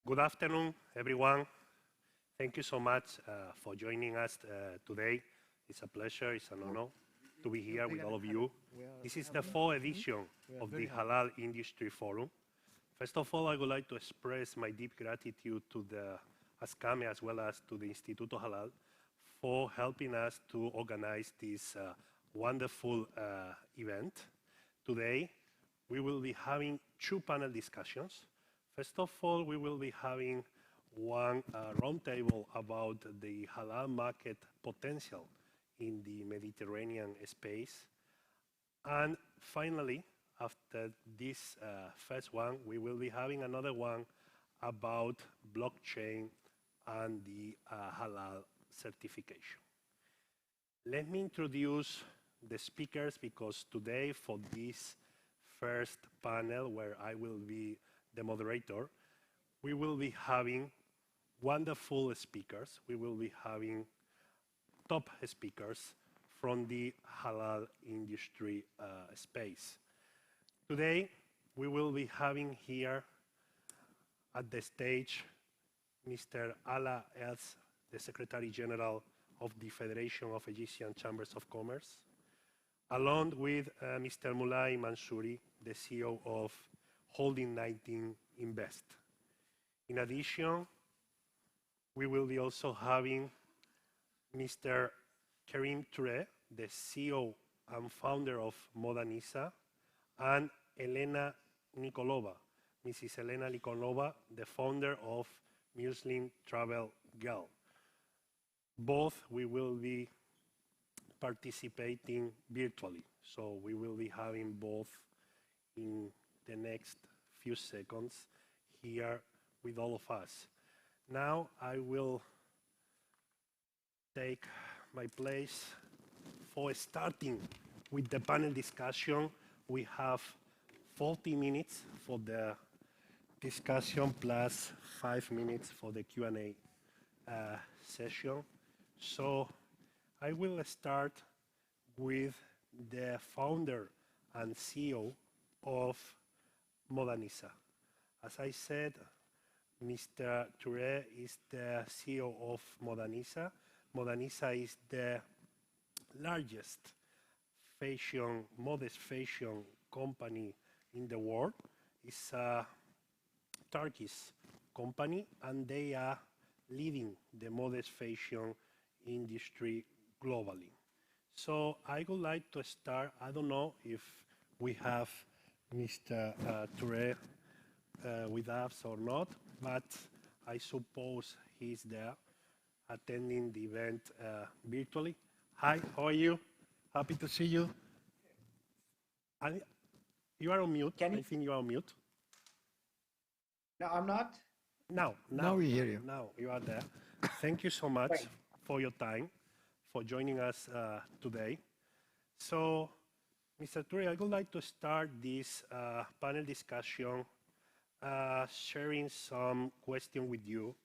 Good afternoon, everyone. Thank you so much for joining us today. It's a pleasure, it's an honor to be here with all of you. This is the fourth edition of the Halal Industry Forum. First of all, I would like to express my deep gratitude to the ASCAME as well as to the Instituto Halal for helping us to organize this wonderful event. Today, we will be having two panel discussions. First of all, we will be having one roundtable about the halal market potential in the Mediterranean space. And finally, after this first one, we will be having another one about blockchain and the halal certification. Let me introduce the speakers because today for this first panel where I will be the moderator, we will be having wonderful speakers. We will be having top speakers from the halal industry space. Today, we will be having here at the stage Mr. Ala Els, the Secretary General of the Federation of Egyptian Chambers of Commerce, along with Mr. Mulay Mansouri, the CEO of Holding 19 Invest. In addition, we will be also having Mr. Karim Touré, the CEO and founder of Modanisa, and Elena Nikolova, Mrs. Elena Nikolova, the founder of Muslim Travel Girl. Both we will be participating virtually, so we will be having both in the next few seconds here with all of us. Now I will take my place for starting with the panel discussion. We have 40 minutes for the discussion plus 5 minutes for the Q&A session. So I will start with the founder and CEO of Modanisa. As I said, Mr. Touré is the CEO of Modanisa. Modanisa is the largest modest fashion company in the world. It's a Turkish company, and they are leading the modest fashion industry globally. So I would like to start. I don't know if we have Mr. Touré with us or not, but I suppose he's there attending the event virtually. Hi, how are you? Happy to see you. You are on mute. I think you are on mute. No, I'm not. Now we hear you. Now you are there. Thank you so much for your time, for joining us today. So, Mr. Touré, I would like to start this panel discussion sharing some questions with you.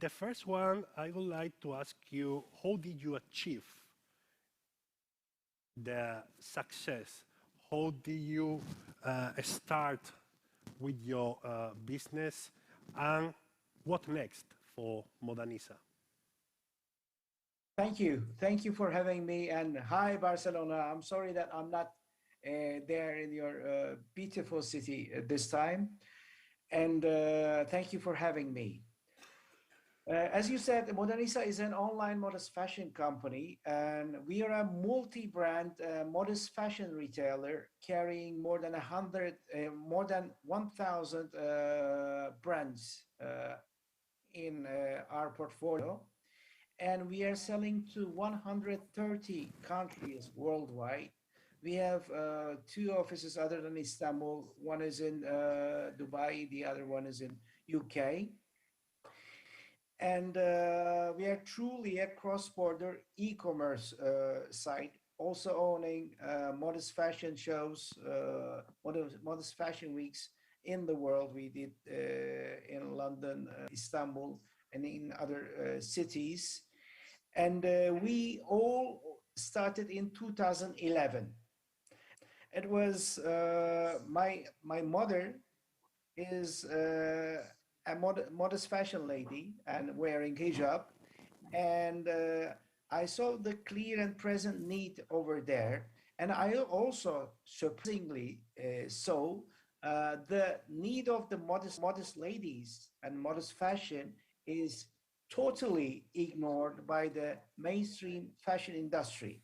The first one, I would like to ask you, how did you achieve the success? How did you start with your business, and what next for Modanisa? Thank you. Thank you for having me. And hi, Barcelona. I'm sorry that I'm not there in your beautiful city at this time. And thank you for having me. As you said, Modanisa is an online modest fashion company, and we are a multi-brand modest fashion retailer carrying more than 1,000 brands in our portfolio. And we are selling to 130 countries worldwide. We have 2 offices other than Istanbul. One is in Dubai, the other one is in UK. And we are truly a cross-border e-commerce site, also owning modest fashion shows, modest fashion weeks in the world. We did in London, Istanbul, and in other cities. And we all started in 2011. It was my mother is a modest fashion lady and wearing hijab, and I saw the clear and present need over there. And I also surprisingly saw the need of the modest ladies and modest fashion is totally ignored by the mainstream fashion industry.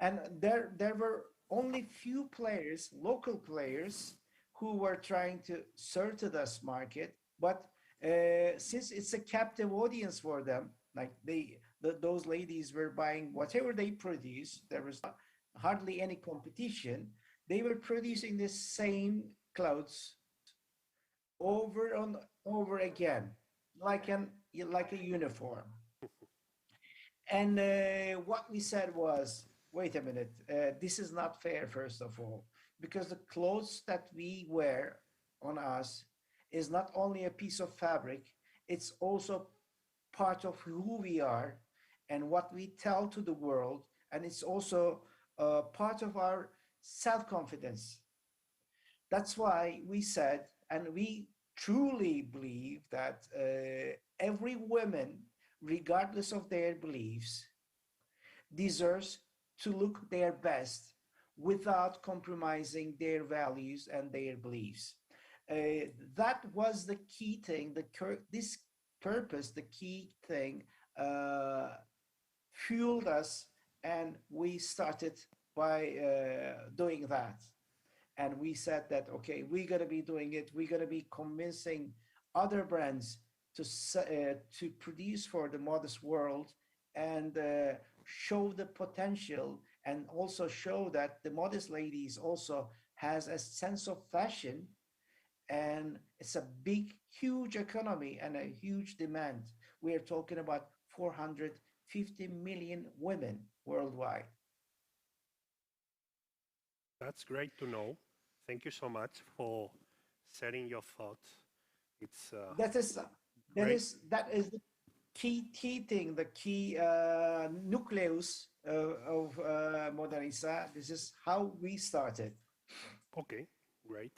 And there were only few players, local players, who were trying to serve this market. But since it's a captive audience for them, like those ladies were buying whatever they produce, there was hardly any competition. They were producing the same clothes over and over again, like a uniform. And what we said was, wait a minute, this is not fair, first of all, because the clothes that we wear on us is not only a piece of fabric, it's also part of who we are and what we tell to the world. And it's also part of our self-confidence. That's why we said, and we truly believe that every woman, regardless of their beliefs, deserves to look their best without compromising their values and their beliefs. That was the key thing. This purpose, the key thing, fueled us, and we started by doing that. And we said that, okay, we're going to be doing it. We're going to be convincing other brands to produce for the modest world, and show the potential, and also show that the modest ladies also has a sense of fashion, and it's a big, huge economy and a huge demand. We are talking about 450 million women worldwide. That's great to know. Thank you so much for sharing your thoughts. It's That is great. that is the key thing, the key nucleus of Modernisa. This is how we started. Okay, great.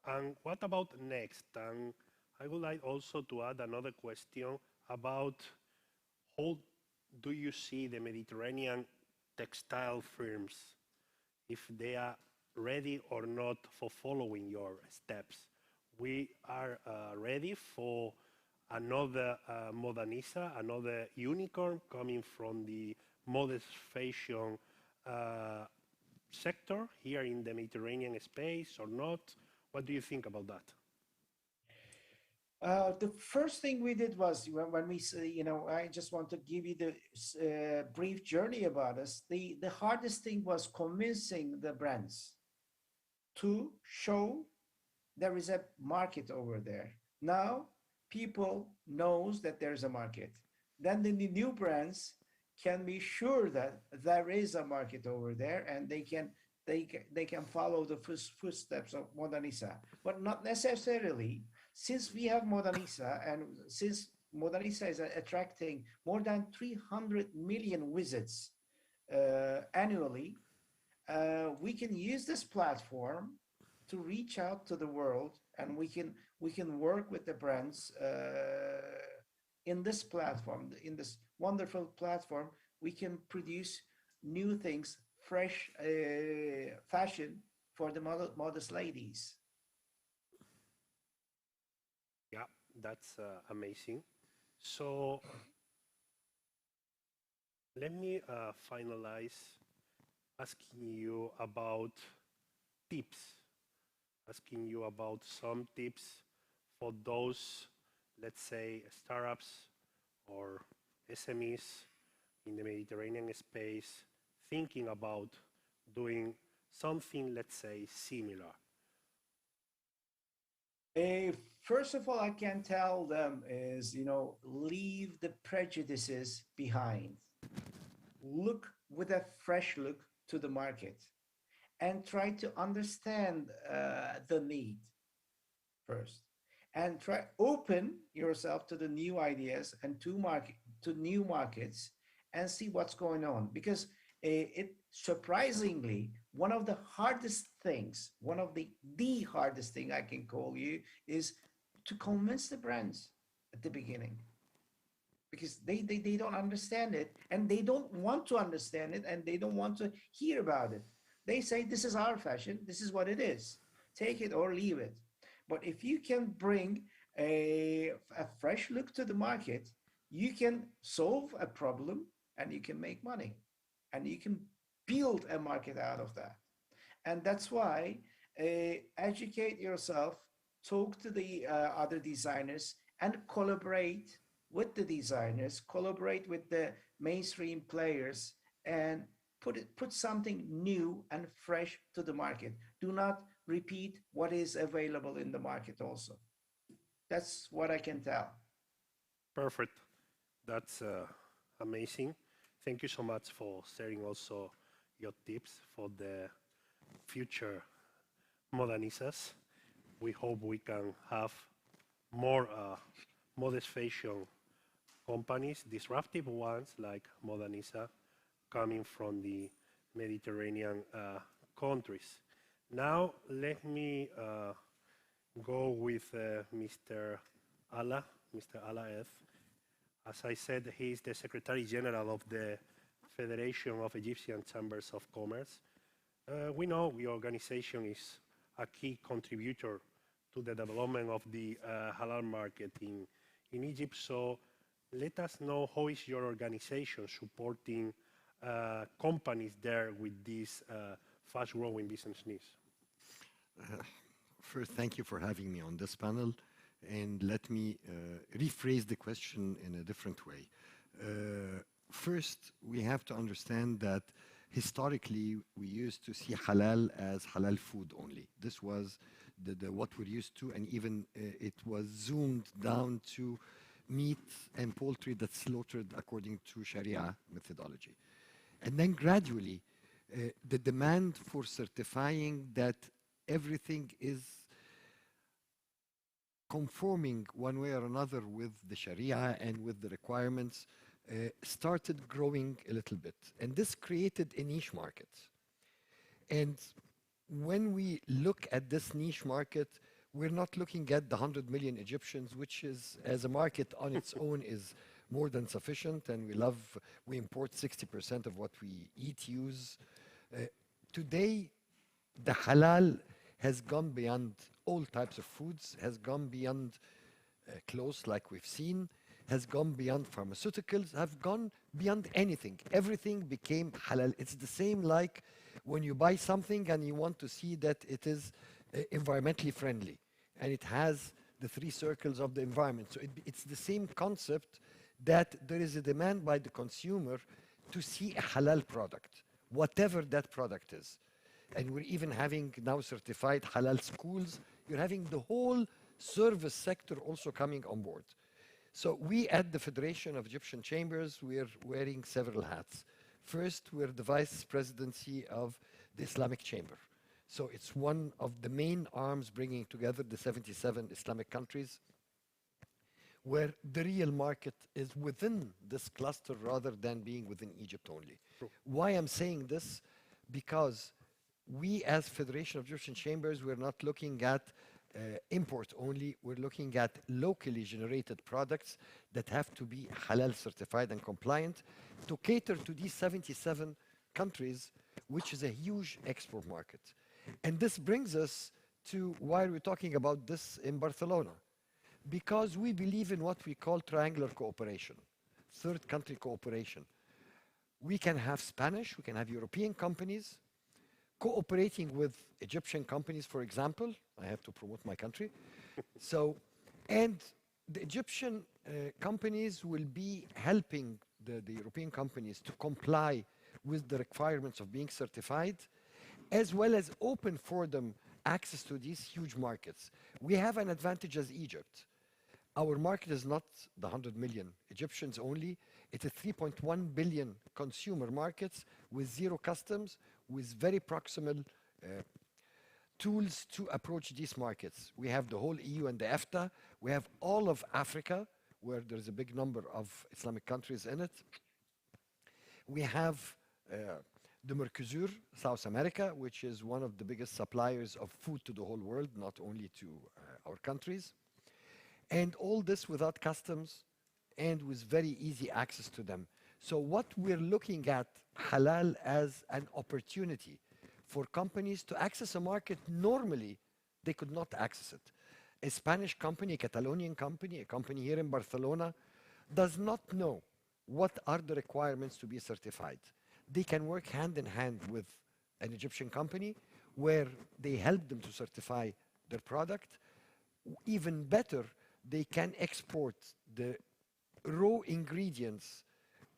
And what about next? And I would like also to add another question about how do you see the Mediterranean textile firms, if they are ready or not for following your steps? We are ready for another Modernisa, another unicorn coming from the modest fashion uh, sector here in the Mediterranean space or not? What do you think about that? The first thing we did was when we say, I just want to give you the brief journey about us. The hardest thing was convincing the brands to show there is a market over there. Now people knows that there's a market. Then the new brands can be sure that there is a market over there, and they can follow the footsteps of Modernisa, but not necessarily. Since we have Modernisa, and since Modernisa is attracting more than 300 million visits annually, we can use this platform to reach out to the world, and we can work with the brands in this platform, in this wonderful platform. We can produce new things, fresh fashion for the modest ladies. Yeah, that's amazing. So let me finalize asking you about tips, asking you about some tips for those, let's say, startups or SMEs in the Mediterranean space thinking about doing something, let's say, similar. First of all, I can tell them is, leave the prejudices behind. Look with a fresh look to the market, and try to understand the need first, and try open yourself to the new ideas and to new markets, and see what's going on. Because it surprisingly, one of the hardest thing I can call you, is to convince the brands at the beginning, because they don't understand it, and they don't want to understand it, and they don't want to hear about it. They say, this is our fashion, this is what it is, take it or leave it. But if you can bring a fresh look to the market, you can solve a problem and you can make money, and you can build a market out of that. And that's why educate yourself, talk to the other designers, and collaborate with the designers, collaborate with the mainstream players, and put something new and fresh to the market. Do not repeat what is available in the market also. That's what I can tell. Perfect. That's amazing. Thank you so much for sharing also your tips for the future modernistas. We hope we can have more modest fashion companies, disruptive ones like Modernisa, coming from the Mediterranean countries. Now, let me go with Mr. Ala, Mr. Alaef. As I said, he is the Secretary General of the Federation of Egyptian Chambers of Commerce. We know your organization is a key contributor to the development of the halal market in Egypt. So let us know, how is your organization supporting companies there with these fast-growing business needs? First, thank you for having me on this panel. And let me rephrase the question in a different way. First, we have to understand that historically, we used to see halal as halal food only. This was what we're used to, and even it was zoomed down to meat and poultry that's slaughtered according to Sharia methodology. And then gradually, the demand for certifying that everything is conforming one way or another with the Sharia and with the requirements started growing a little bit. And this created a niche market. And when we look at this niche market, we're not looking at the 100 million Egyptians, which is, as a market on its own, is more than sufficient. And we import 60% of what we eat, use. Today, the halal has gone beyond all types of foods, has gone beyond clothes like we've seen, has gone beyond pharmaceuticals, have gone beyond anything. Everything became halal. It's the same like when you buy something and you want to see that it is environmentally friendly and it has the 3 circles of the environment. So it's the same concept, that there is a demand by the consumer to see a halal product, whatever that product is. And we're even having now certified halal schools. You're having the whole service sector also coming on board. So we at the Federation of Egyptian Chambers, we're wearing several hats. First, we're the vice presidency of the Islamic Chamber. So it's one of the main arms bringing together the 77 Islamic countries, where the real market is within this cluster rather than being within Egypt only. Sure. Why I'm saying this? Because we as Federation of Egyptian Chambers, we're not looking at import only, we're looking at locally generated products that have to be halal certified and compliant to cater to these 77 countries, which is a huge export market. And this brings us to why we're talking about this in Barcelona. Because we believe in what we call triangular cooperation, third country cooperation. We can have Spanish, we can have European companies cooperating with Egyptian companies, for example. I have to promote my country. And the Egyptian companies will be helping the European companies to comply with the requirements of being certified, as well as open for them access to these huge markets. We have an advantage as Egypt. Our market is not the 100 million Egyptians only. It's a 3.1 billion consumer markets with 0 customs, with very proximal tools to approach these markets. We have the whole EU and the EFTA. We have all of Africa, where there's a big number of Islamic countries in it. We have the Mercosur, South America, which is one of the biggest suppliers of food to the whole world, not only to our countries. And all this without customs and with very easy access to them. So what we're looking at halal as an opportunity for companies to access a market normally they could not access it. A Spanish company, a Catalonian company, a company here in Barcelona does not know what are the requirements to be certified. They can work hand in hand with an Egyptian company where they help them to certify their product. Even better, they can export the raw ingredients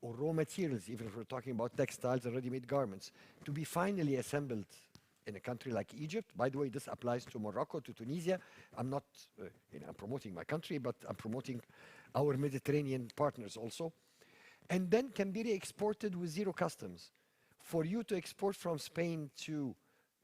or raw materials, even if we're talking about textiles and ready-made garments, to be finally assembled in a country like Egypt. By the way, this applies to Morocco, to Tunisia. I'm not I'm promoting my country, but I'm promoting our Mediterranean partners also. And then can be re-exported with zero customs. For you to export from Spain to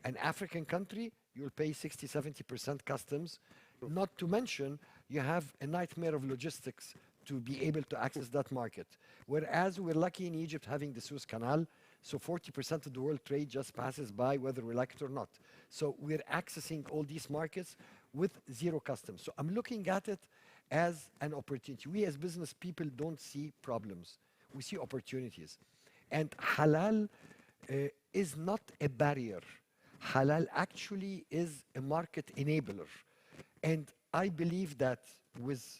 an African country, you'll pay 60, 70% customs. Not to mention, you have a nightmare of logistics to be able to access that market. Whereas we're lucky in Egypt having the Suez Canal, so 40% of the world trade just passes by whether we like it or not. So we're accessing all these markets with zero customs. So I'm looking at it as an opportunity. We as business people don't see problems. We see opportunities. And halal is not a barrier. Halal actually is a market enabler. And I believe that with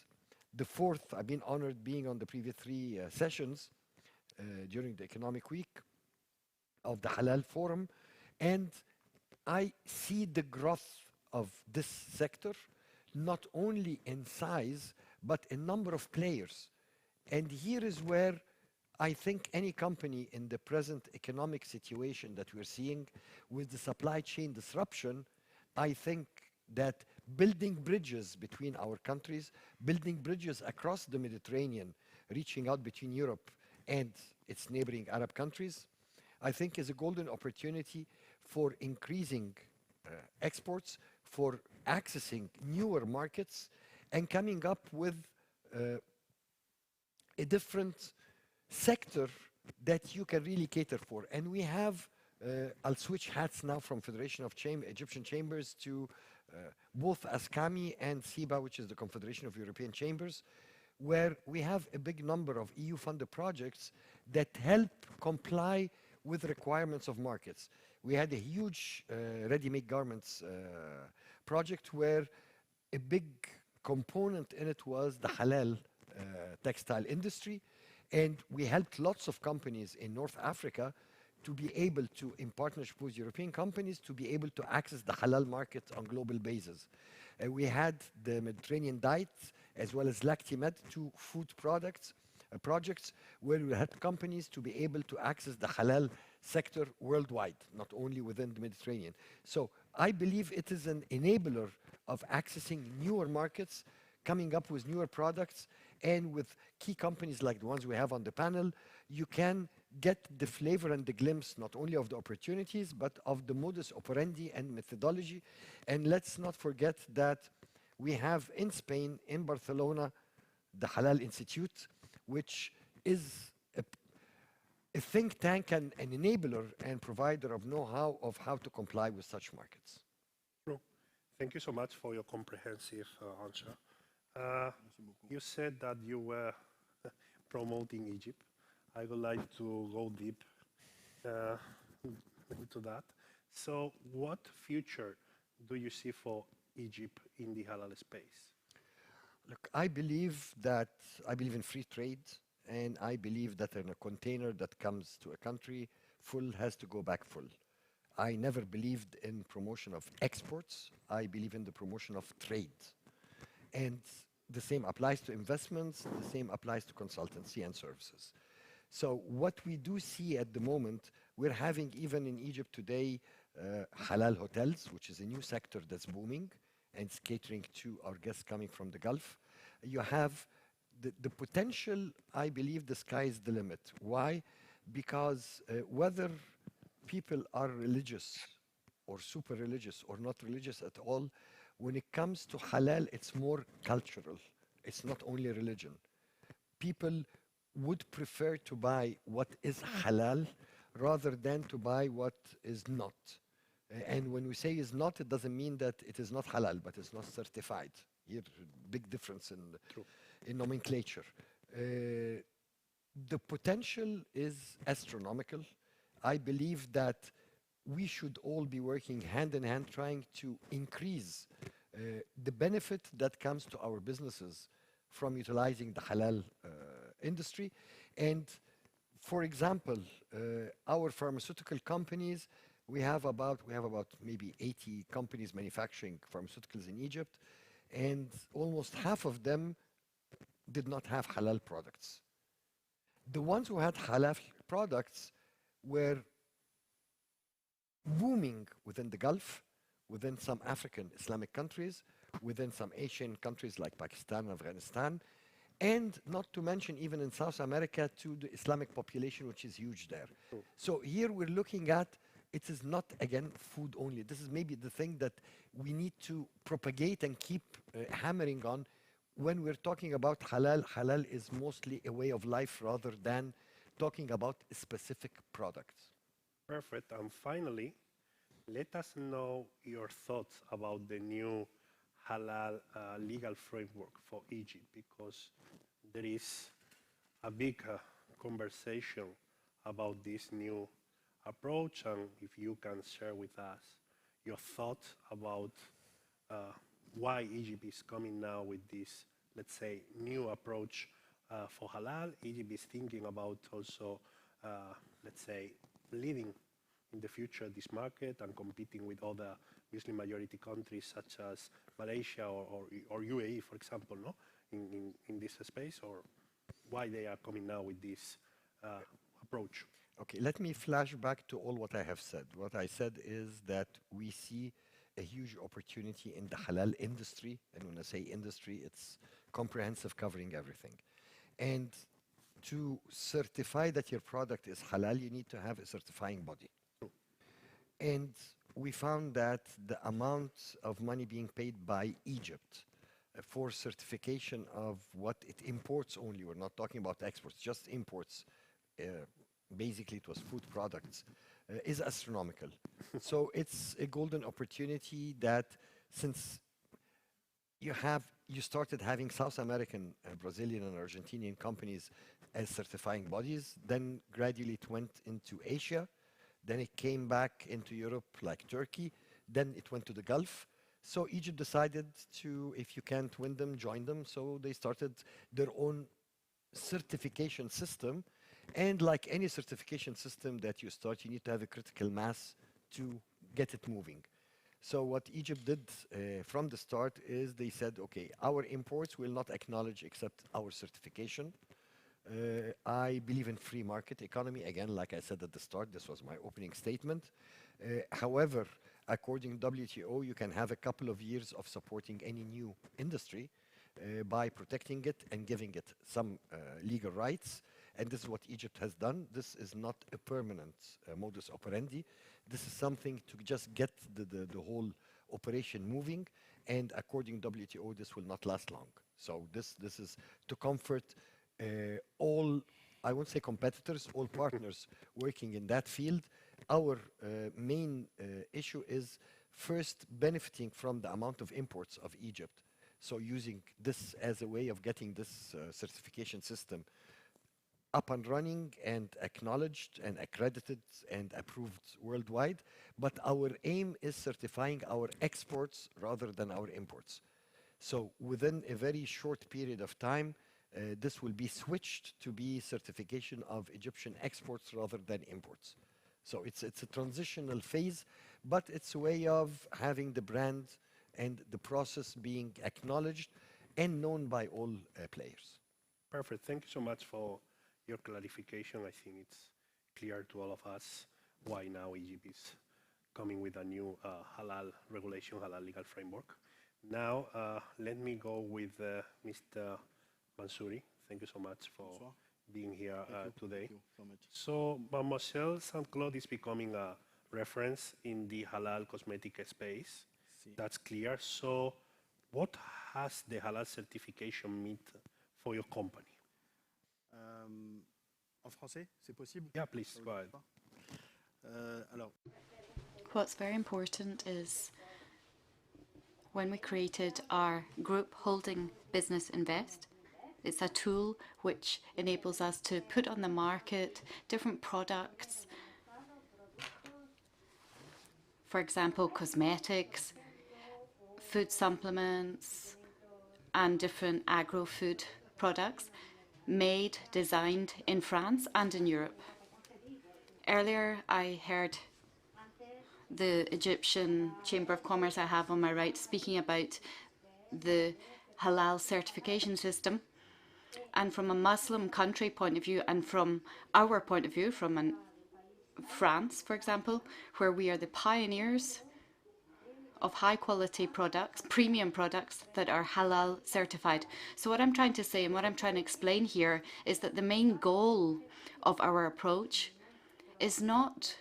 the fourth, I've been honored being on the previous three sessions during the economic week of the Halal Forum, and I see the growth of this sector, not only in size, but in number of players. And here is where I think any company in the present economic situation that we're seeing with the supply chain disruption, I think that building bridges between our countries, building bridges across the Mediterranean, reaching out between Europe and its neighboring Arab countries, I think is a golden opportunity for increasing exports, for accessing newer markets, and coming up with a different sector that you can really cater for. And we have, I'll switch hats now from Federation of Egyptian Chambers to both ASCAME and SIBA, which is the Confederation of European Chambers, where we have a big number of EU-funded projects that help comply with requirements of markets. We had a huge ready-made garments project where a big component in it was the halal textile industry, and we helped lots of companies in North Africa to be able to, in partnership with European companies, to be able to access the halal market on global basis. We had the Mediterranean Diet as well as Lactimed, two food projects where we help companies to be able to access the halal sector worldwide, not only within the Mediterranean. So I believe it is an enabler of accessing newer markets, coming up with newer products, and with key companies like the ones we have on the panel, you can get the flavor and the glimpse not only of the opportunities, but of the modus operandi and methodology. And let's not forget that we have in Spain, in Barcelona, the Halal Institute, which is a think tank and an enabler and provider of know-how of how to comply with such markets. Thank you so much for your comprehensive answer. You said that you were promoting Egypt. I would like to go deep into that. So what future do you see for Egypt in the halal space? Look, I believe in free trade, and I believe that in a container that comes to a country full has to go back full. I never believed in promotion of exports. I believe in the promotion of trade. And the same applies to investments, the same applies to consultancy and services. So what we do see at the moment, we're having even in Egypt today, halal hotels, which is a new sector that's booming, and it's catering to our guests coming from the Gulf. You have the potential, I believe the sky is the limit. Why? Because whether people are religious or super religious or not religious at all, when it comes to halal, it's more cultural. It's not only religion. People would prefer to buy what is halal rather than to buy what is not. And when we say is not, it doesn't mean that it is not halal, but it's not certified. Here, big difference in, True. in nomenclature. The potential is astronomical. I believe that we should all be working hand in hand trying to increase the benefit that comes to our businesses from utilizing the halal industry. And for example, our pharmaceutical companies, we have about maybe 80 companies manufacturing pharmaceuticals in Egypt, and almost half of them did not have halal products. The ones who had halal products were booming within the Gulf, within some African Islamic countries, within some Asian countries like Pakistan and Afghanistan, and not to mention even in South America to the Islamic population, which is huge there. So here we're looking at, it is not, again, food only. This is maybe the thing that we need to propagate and keep hammering on. When we're talking about halal, halal is mostly a way of life rather than talking about specific products. Perfect. And finally, let us know your thoughts about the new halal legal framework for Egypt, because there is a big conversation about this new approach, and if you can share with us your thoughts about why Egypt is coming now with this, let's say, new approach for halal. Egypt is thinking about also, let's say, leading in the future this market and competing with other Muslim majority countries such as Malaysia or UAE, for example, no, in this space, or why they are coming now with this approach. Okay, let me flash back to all what I have said. What I said is that we see a huge opportunity in the halal industry, and when I say industry, it's comprehensive, covering everything. And to certify that your product is halal, you need to have a certifying body. And we found that the amount of money being paid by Egypt for certification of what it imports only, we're not talking about exports, just imports, basically it was food products, is astronomical. So it's a golden opportunity that since you started having South American, Brazilian and Argentinian companies as certifying bodies, then gradually it went into Asia, then it came back into Europe like Turkey, then it went to the Gulf. So Egypt decided to, if you can't win them, join them. So they started their own certification system. And like any certification system that you start, you need to have a critical mass to get it moving. So what Egypt did from the start is they said, okay, our imports will not acknowledge except our certification. I believe in free market economy. Again, like I said at the start, this was my opening statement. However, according to WTO, you can have a couple of years of supporting any new industry by protecting it and giving it some legal rights. And this is what Egypt has done. This is not a permanent modus operandi. This is something to just get the whole operation moving. And according to WTO, this will not last long. So this is to comfort all, I won't say competitors, all partners working in that field. Our main issue is first benefiting from the amount of imports of Egypt. So using this as a way of getting this certification system up and running and acknowledged and accredited and approved worldwide. But our aim is certifying our exports rather than our imports. So within a very short period of time, this will be switched to be certification of Egyptian exports rather than imports. So it's a transitional phase, but it's a way of having the brand and the process being acknowledged and known by all players. Perfect. Thank you so much for your clarification. I think it's clear to all of us why now Egypt is coming with a new halal regulation, halal legal framework. Now, let me go with Mr. Mansouri. Thank you so much for being here today. Thank you so much. So, Mademoiselle Saint Claude is becoming a reference in the halal cosmetic space. That's clear. So, what has the halal certification meant for your company? En français, c'est possible? Yeah, please, go ahead. Alors, What's very important is when we created our group holding Business Invest. It's a tool which enables us to put on the market different products, for example, cosmetics, food supplements, and different agro-food products made, designed in France and in Europe. Earlier, I heard the Egyptian Chamber of Commerce I have on my right speaking about the halal certification system. And from a Muslim country point of view, and from our point of view, from France, for example, where we are the pioneers of high-quality products, premium products that are halal certified. So what I'm trying to say and what I'm trying to explain here is that the main goal of our approach is not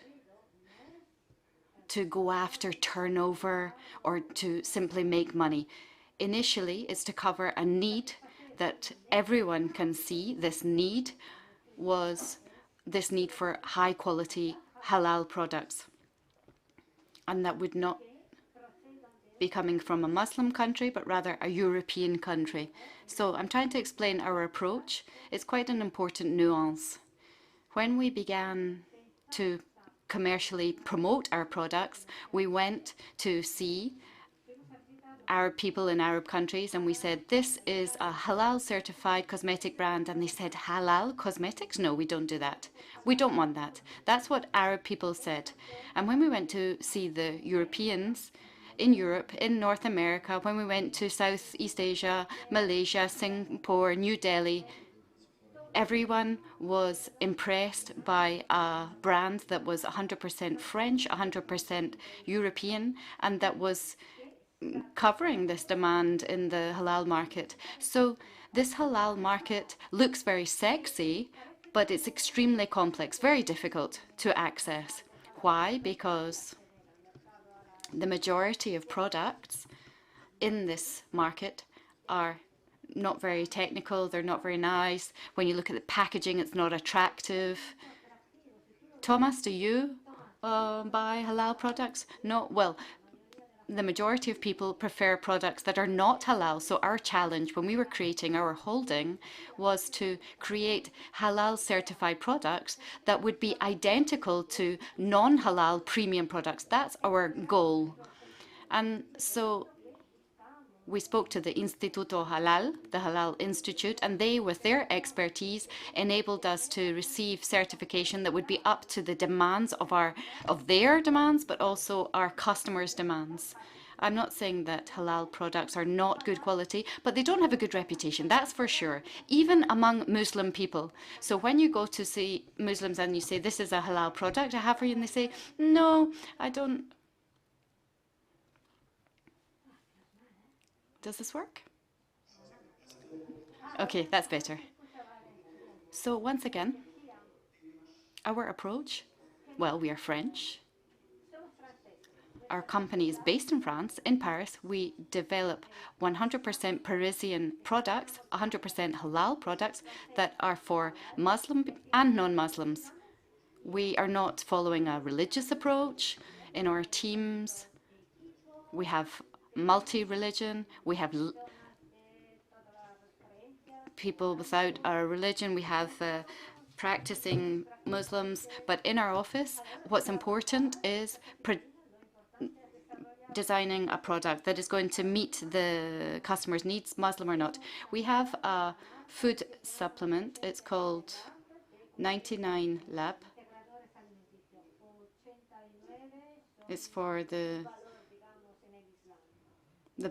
to go after turnover or to simply make money. Initially, it's to cover a need that everyone can see. This need was this need for high-quality halal products. And that would not be coming from a Muslim country, but rather a European country. So I'm trying to explain our approach. It's quite an important nuance. When we began to commercially promote our products, we went to see Arab people in Arab countries and we said, this is a halal certified cosmetic brand. And they said, halal cosmetics? No, we don't do that. We don't want that. That's what Arab people said. And when we went to see the Europeans in Europe, in North America, when we went to Southeast Asia, Malaysia, Singapore, New Delhi, everyone was impressed by a brand that was 100% French, 100% European, and that was covering this demand in the halal market. So this halal market looks very sexy, but it's extremely complex, very difficult to access. Why? Because the majority of products in this market are not very technical, they're not very nice. When you look at the packaging, it's not attractive. Thomas, do you buy halal products? No? Well, the majority of people prefer products that are not halal. So our challenge when we were creating our holding was to create halal certified products that would be identical to non-halal premium products. That's our goal. And so we spoke to the Instituto Halal, the Halal Institute, and they, with their expertise, enabled us to receive certification that would be up to the demands of their demands, but also our customers' demands. I'm not saying that halal products are not good quality, but they don't have a good reputation, that's for sure, even among Muslim people. So when you go to see Muslims and you say, this is a halal product I have for you, and they say, no, I don't. Does this work? Okay, that's better. So once again, our approach, well, we are French. Our company is based in France, in Paris. We develop 100% Parisian products, 100% halal products that are for Muslim and non-Muslims. We are not following a religious approach in our teams. We have multi-religion, we have people without a religion, we have practicing Muslims, but in our office, what's important is designing a product that is going to meet the customer's needs, Muslim or not. We have a food supplement, it's called 99 Lab. It's for the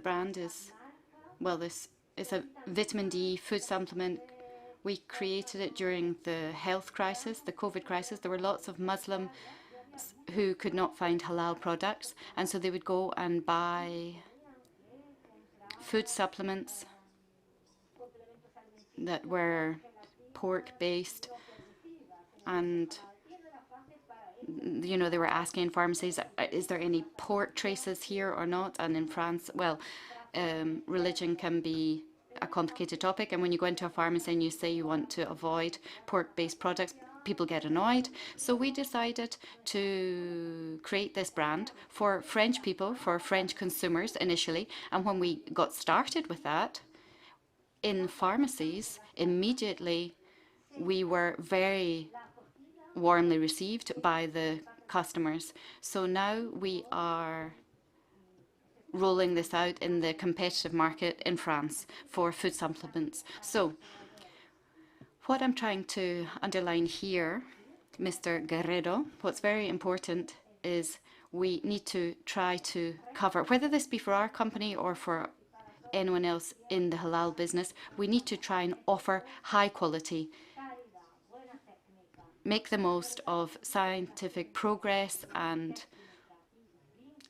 brand is, well, this is a vitamin D food supplement. We created it during the health crisis, the COVID crisis. There were lots of Muslims who could not find halal products, and so they would go and buy food supplements that were pork-based, and you know, they were asking in pharmacies, is there any pork traces here or not? And in France, well, religion can be a complicated topic. And when you go into a pharmacy and you say you want to avoid pork-based products, people get annoyed. So we decided to create this brand for French people, for French consumers initially. And when we got started with that, in pharmacies, immediately we were very warmly received by the customers. So now we are rolling this out in the competitive market in France for food supplements. So what I'm trying to underline here, Mr. Guerrero, what's very important is we need to try to cover, whether this be for our company or for anyone else in the halal business, we need to try and offer high quality, make the most of scientific progress and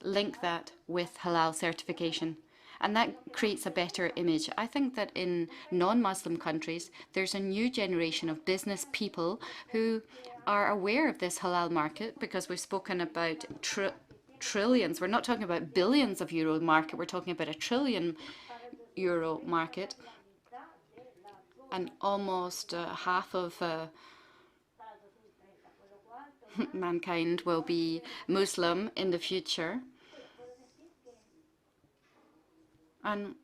link that with halal certification. And that creates a better image. I think that in non-Muslim countries, there's a new generation of business people who are aware of this halal market, because we've spoken about trillions. We're not talking about billions of euro market. We're talking about a trillion euro market. And almost half of mankind will be Muslim in the future. And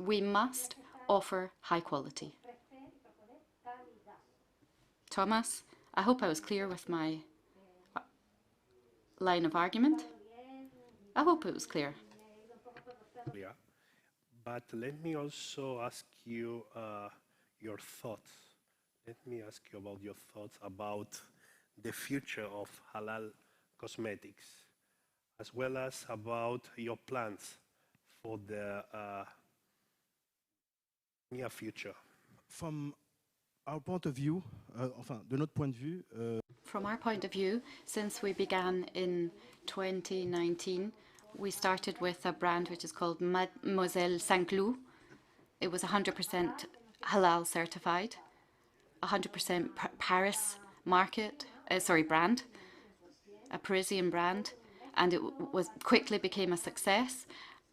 we must offer high quality. Thomas, I hope I was clear with my line of argument. I hope it was clear. Yeah. But let me also ask you your thoughts. Let me ask you about your thoughts about the future of halal cosmetics, as well as about your plans for the near future. From our point of view, enfin, de notre point de vue, From our point of view, since we began in 2019, we started with a brand which is called Mademoiselle Saint-Cloud. It was 100% halal certified, 100% Paris brand, a Parisian brand, and it quickly became a success.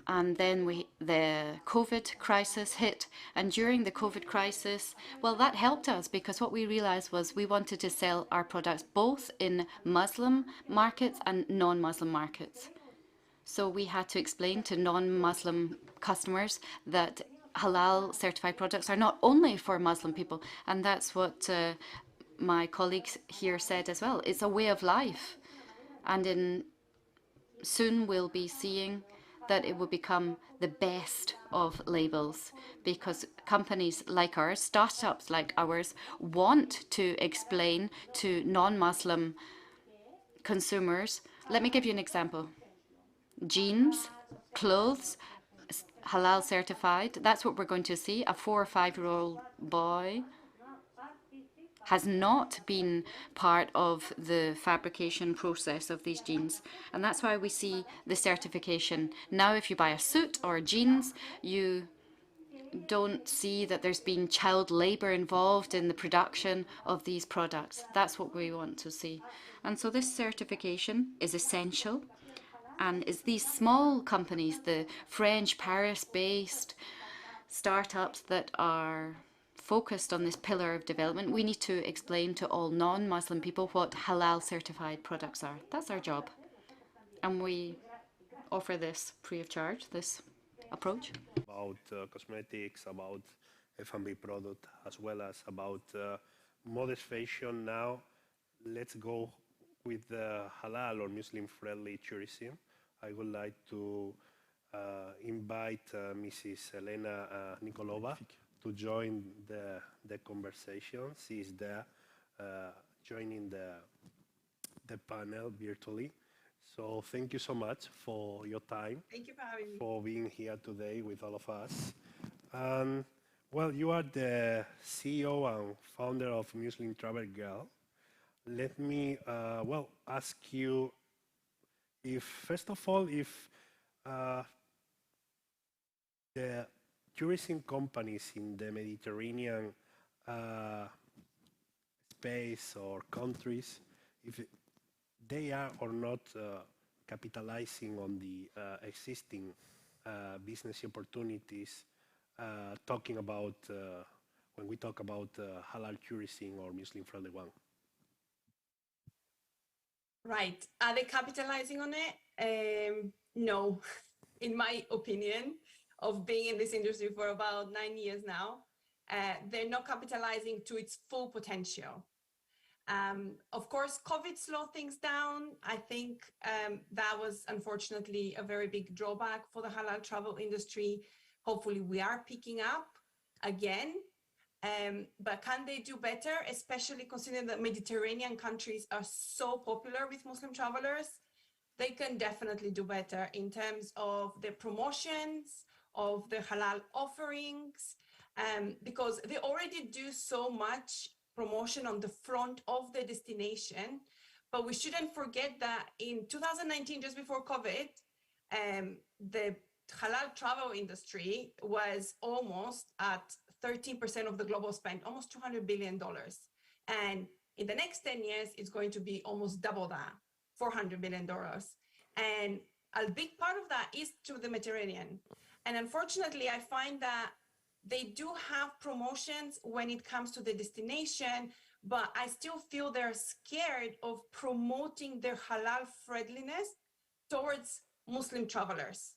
And then the COVID crisis hit. And during the COVID crisis, well, that helped us, because what we realized was we wanted to sell our products both in Muslim markets and non-Muslim markets. So we had to explain to non-Muslim customers that halal certified products are not only for Muslim people. And that's what my colleagues here said as well. It's a way of life. And soon we'll be seeing that it will become the best of labels, because companies like ours, startups like ours, want to explain to non-Muslim consumers. Let me give you an example. Jeans, clothes, halal certified. That's what we're going to see. A 4 or 5-year-old boy has not been part of the fabrication process of these jeans. And that's why we see the certification. Now, if you buy a suit or jeans, you don't see that there's been child labor involved in the production of these products. That's what we want to see. And so this certification is essential. And it's these small companies, the French, Paris-based startups that are focused on this pillar of development. We need to explain to all non-Muslim people what halal certified products are. That's our job. And we offer this free of charge, this approach. About cosmetics, about F&B product, as well as about modest fashion. Now, let's go with halal or Muslim-friendly tourism. I would like to invite Mrs. Elena Nikolova to join the conversation. She is there joining the panel virtually. So thank you so much for your time. Thank you for having me. For being here today with all of us. Well, you are the CEO and founder of Muslim Travel Girl. Let me, ask you if, first of all, if the tourism companies in the Mediterranean space or countries, if they are or not capitalizing on the existing business opportunities, talking about when we talk about halal tourism or Muslim-friendly one? Right. Are they capitalizing on it? No, in my opinion, of being in this industry for about 9 years now, they're not capitalizing to its full potential. Of course, COVID slowed things down. I think that was unfortunately a very big drawback for the halal travel industry. Hopefully we are picking up again. But can they do better, especially considering that Mediterranean countries are so popular with Muslim travelers? They can definitely do better in terms of the promotions, of the halal offerings, because they already do so much promotion on the front of the destination. But we shouldn't forget that in 2019, just before COVID, the halal travel industry was almost at 13% of the global spend, almost $200 billion. And in the next 10 years, it's going to be almost double that, $400 billion. And a big part of that is to the Mediterranean. And unfortunately, I find that they do have promotions when it comes to the destination, but I still feel they're scared of promoting their halal friendliness towards Muslim travelers.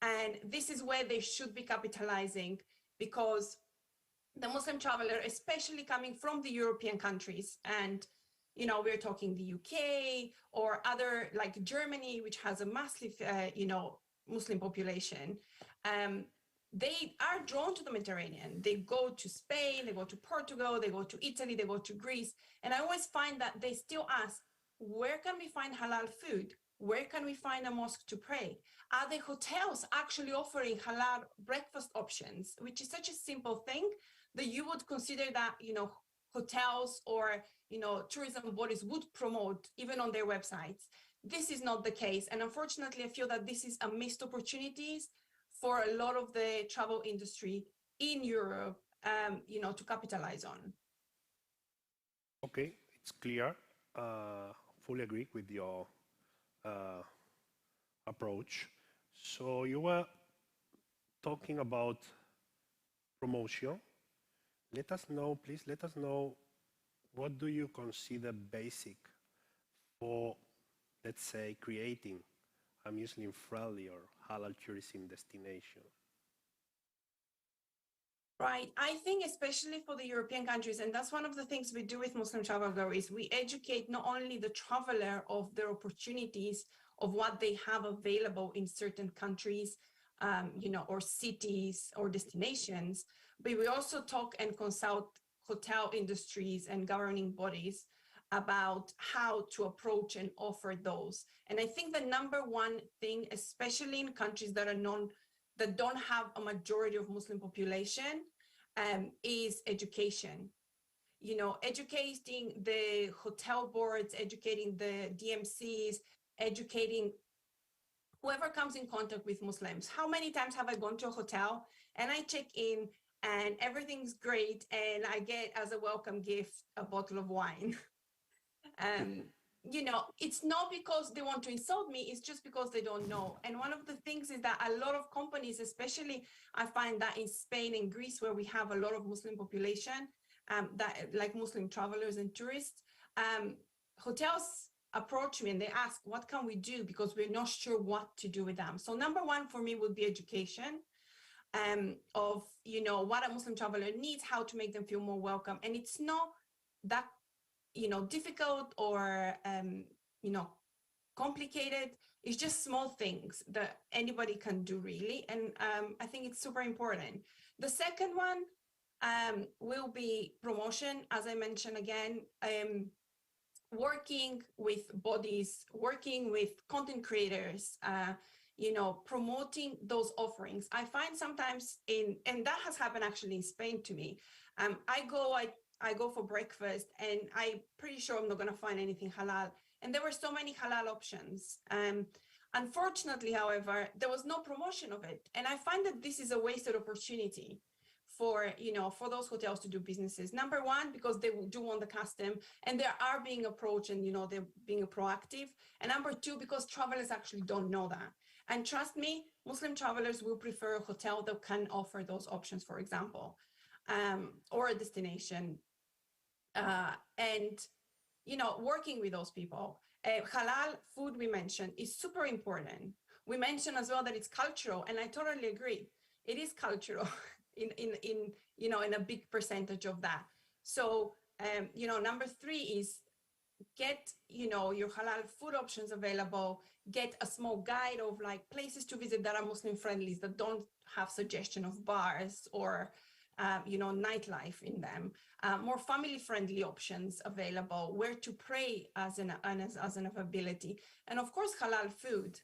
And this is where they should be capitalizing, because the Muslim traveler, especially coming from the European countries, and we're talking the UK or other like Germany, which has a massive, Muslim population. They are drawn to the Mediterranean. They go to Spain, they go to Portugal, they go to Italy, they go to Greece. And I always find that they still ask, where can we find halal food? Where can we find a mosque to pray? Are the hotels actually offering halal breakfast options, which is such a simple thing that you would consider that, hotels or, tourism bodies would promote even on their websites. This is not the case. And unfortunately, I feel that this is a missed opportunities for a lot of the travel industry in Europe, to capitalize on. Okay, it's clear. Fully agree with your approach. So you were talking about promotion. Please let us know, what do you consider basic for, let's say, creating a Muslim-friendly or halal tourism destination? Right. I think especially for the European countries, and that's one of the things we do with Muslim Travel Girl, is we educate not only the traveler of their opportunities of what they have available in certain countries, or cities or destinations, but we also talk and consult hotel industries and governing bodies about how to approach and offer those. And I think the number one thing, especially in countries that don't have a majority of Muslim population, is education. Educating the hotel boards, educating the DMCs, educating whoever comes in contact with Muslims. How many times have I gone to a hotel and I check in and everything's great and I get as a welcome gift a bottle of wine? It's not because they want to insult me, it's just because they don't know. And one of the things is that a lot of companies, especially I find that in Spain and Greece, where we have a lot of Muslim population, that like Muslim travelers and tourists, hotels approach me and they ask, what can we do? Because we're not sure what to do with them. So number one for me would be education of, what a Muslim traveler needs, how to make them feel more welcome. And it's not that difficult or, complicated. It's just small things that anybody can do really. And I think it's super important. The second one will be promotion, as I mentioned again, working with bodies, working with content creators, promoting those offerings. I find sometimes and that has happened actually in Spain to me. I go for breakfast and I'm pretty sure I'm not going to find anything halal. And there were so many halal options. Unfortunately, however, there was no promotion of it. And I find that this is a wasted opportunity for those hotels to do businesses. Number one, because they do want the custom and they are being approached and, they're being proactive. And number two, because travelers actually don't know that. And trust me, Muslim travelers will prefer a hotel that can offer those options, for example. or a destination, and working with those people. Halal food, we mentioned, is super important. We mentioned as well that it's cultural, and I totally agree. It is cultural in a big percentage of that. So number 3 is get your halal food options available. Get a small guide of like places to visit that are Muslim friendly, that don't have suggestion of bars or nightlife in them. More family friendly options available. Where to pray as an availability, and of course halal food.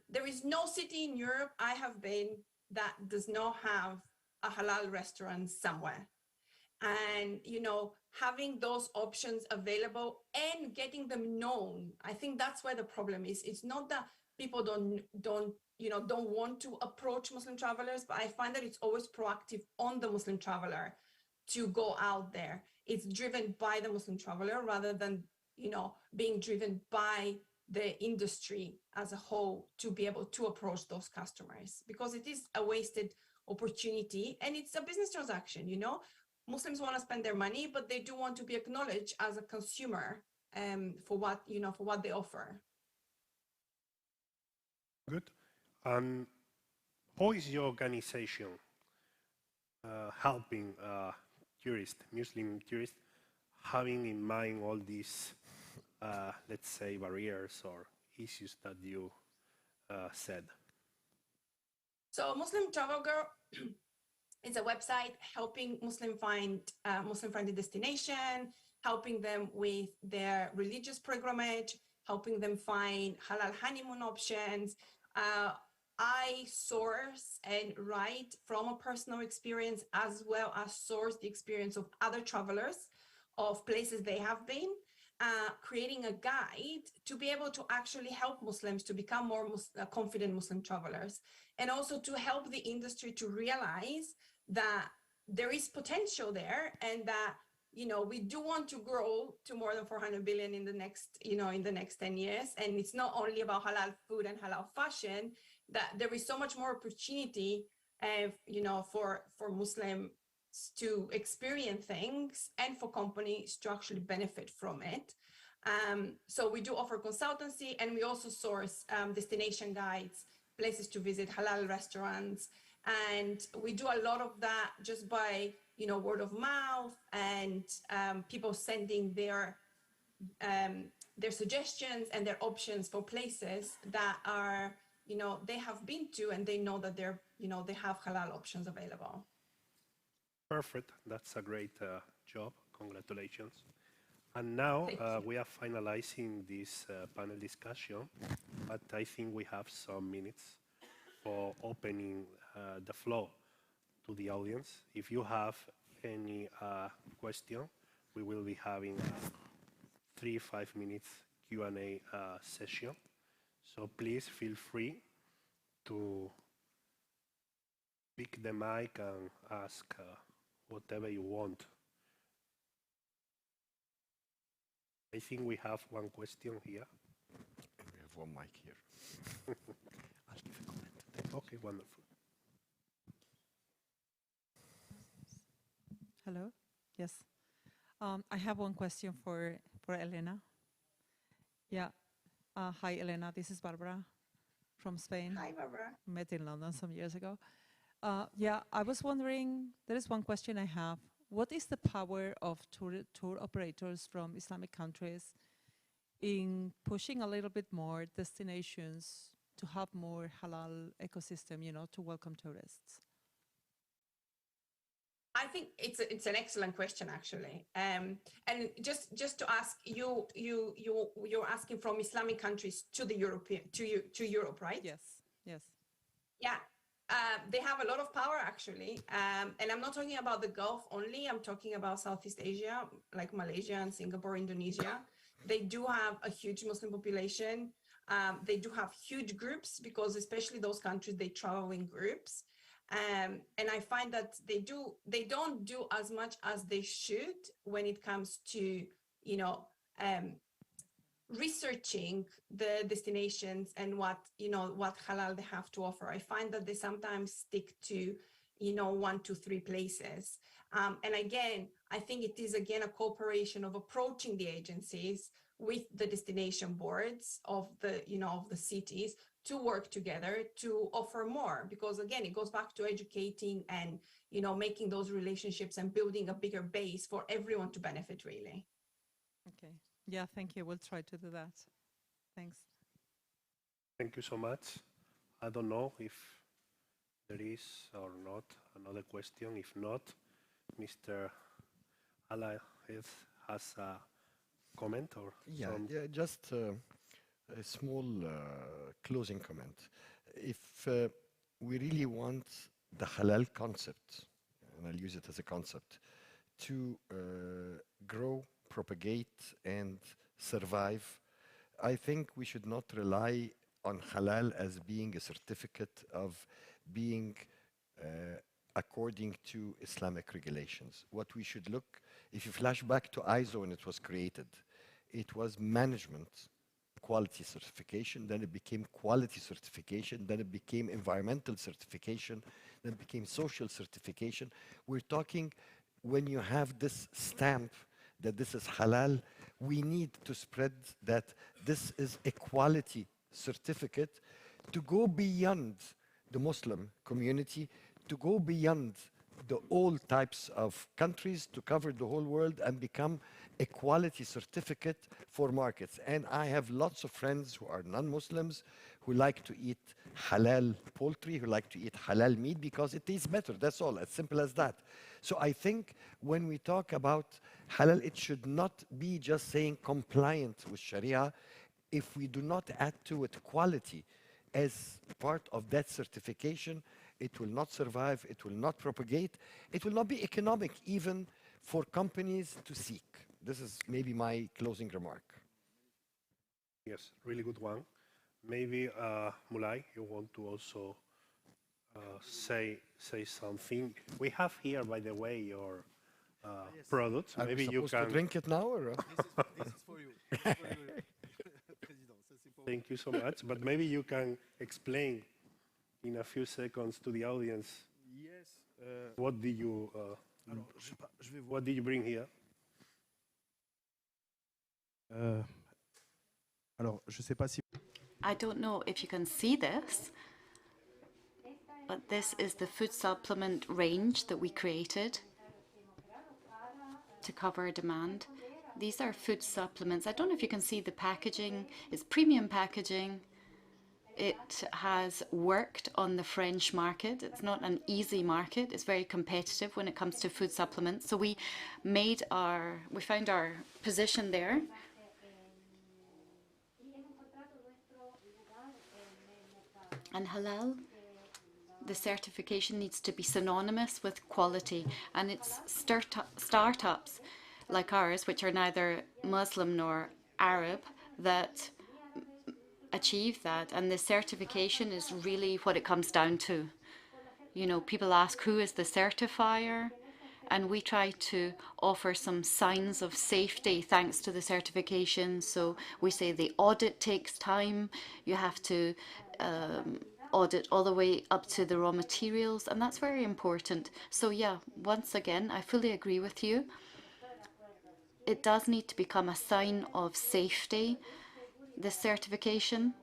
There is no city in Europe I have been that does not have a halal restaurant somewhere. And having those options available and getting them known, I think that's where the problem is. It's not that people don't want to approach Muslim travelers, but I find that it's always proactive on the Muslim traveler to go out there. It's driven by the Muslim traveler rather than being driven by the industry as a whole to be able to approach those customers, because it is a wasted opportunity and it's a business transaction. Muslims want to spend their money, but they do want to be acknowledged as a consumer for what they offer. Good. And how is your organization helping Muslim tourists, having in mind all these, let's say, barriers or issues that you said? So Muslim Travel Girl is a website helping Muslim find Muslim-friendly destination, helping them with their religious pilgrimage, helping them find halal honeymoon options. I source and write from a personal experience, as well as source the experience of other travelers of places they have been, creating a guide to be able to actually help Muslims to become more confident Muslim travelers, and also to help the industry to realize that there is potential there, and that we do want to grow to more than 400 billion in the next 10 years. And it's not only about halal food and halal fashion, that there is so much more opportunity for Muslims to experience things and for companies to actually benefit from it. So we do offer consultancy, and we also source destination guides, places to visit, halal restaurants. And we do a lot of that just by, word of mouth, and people sending their suggestions and their options for places that are, they have been to, and they know that they have halal options available. Perfect. That's a great job. Congratulations. And now we are finalizing this panel discussion, but I think we have some minutes for opening the floor to the audience. If you have any question, we will be having a 3-5 minutes Q&A session. So please feel free to pick the mic and ask whatever you want. I think we have one question here. We have one mic here. I'll give a comment. Okay, wonderful. Hello. Yes. I have one question for Elena. Yeah. Hi, Elena. This is Barbara from Spain. Hi, Barbara. Met in London some years ago. Yeah, I was wondering, there is one question I have. What is the power of tour operators from Islamic countries in pushing a little bit more destinations to have more halal ecosystem, to welcome tourists? I think it's an excellent question, actually. And just to ask you're asking from Islamic countries to the to Europe, right? Yes. Yes. Yeah. They have a lot of power, actually. And I'm not talking about the Gulf only. I'm talking about Southeast Asia, like Malaysia and Singapore, Indonesia. They do have a huge Muslim population. They do have huge groups, because especially those countries, they travel in groups. And I find that they don't do as much as they should when it comes to, researching the destinations and what halal they have to offer. I find that they sometimes stick to, 1 to 3 places. And again, I think it is again a cooperation of approaching the agencies with the destination boards of the of the cities to work together to offer more, because again it goes back to educating and making those relationships and building a bigger base for everyone to benefit, really. Okay. Yeah, thank you. We'll try to do that. Thanks. Thank you so much. I don't know if there is or not another question. If not, Mr. Ala has a comment or Yeah, just a small closing comment. If we really want the halal concept, and I'll use it as a concept, to grow, propagate, and survive, I think we should not rely on halal as being a certificate of being according to Islamic regulations. What we should look, if you flash back to ISO when it was created, it was management quality certification, then it became quality certification, then it became environmental certification, then it became social certification. We're talking, when you have this stamp that this is halal, we need to spread that this is a quality certificate to go beyond the Muslim community, to go beyond all types of countries, to cover the whole world and become a quality certificate for markets. And I have lots of friends who are non-Muslims who like to eat halal poultry, who like to eat halal meat because it tastes better. That's all, as simple as that. So I think when we talk about halal, it should not be just saying compliant with Sharia. If we do not add to it quality as part of that certification, it will not survive, it will not propagate, it will not be economic even for companies to seek. This is maybe my closing remark. Yes, really good one. Maybe Mulay, you want to also say something. We have here, by the way, your products. Are Maybe we you supposed can to drink it now, or? This is for you. This is for you, President. Ça, c'est pour Thank you so much. But maybe you can explain in a few seconds to the audience Yes. what did you Alors, je vais vous. what did you bring here? Alors, je sais pas si. I don't know if you can see this, but this is the food supplement range that we created to cover demand. These are food supplements. I don't know if you can see the packaging. It's premium packaging. It has worked on the French market. It's not an easy market. It's very competitive when it comes to food supplements. So we found our position there. And halal, the certification needs to be synonymous with quality. And it's startups like ours, which are neither Muslim nor Arab, that achieve that. And the certification is really what it comes down to. You know, people ask, who is the certifier? And we try to offer some signs of safety thanks to the certification. So we say the audit takes time. You have to audit all the way up to the raw materials, and that's very important. So yeah, once again, I fully agree with you. It does need to become a sign of safety, this certification,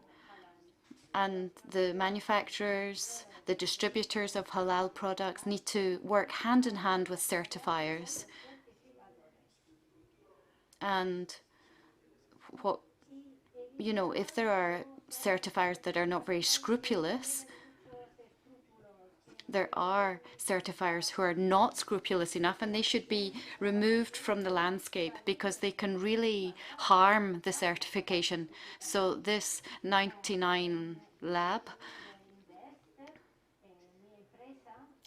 and the manufacturers, the distributors of halal products need to work hand in hand with certifiers. And what, you know, if there are certifiers that are not very scrupulous, there are certifiers who are not scrupulous enough, and they should be removed from the landscape because they can really harm the certification. So this 99 lab,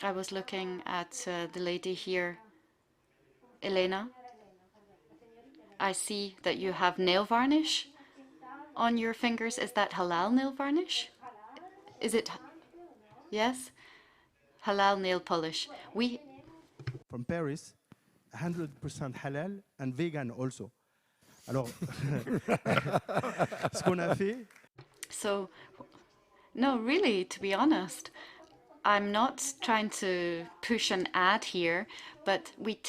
I was looking at the lady here, Elena. I see that you have nail varnish on your fingers. Is that halal nail varnish? Is it? Yes? Halal nail polish. We From Paris, 100% halal and vegan also. Alors, ce qu'on a fait. So, no, really, to be honest, I'm not trying to push an ad here, but we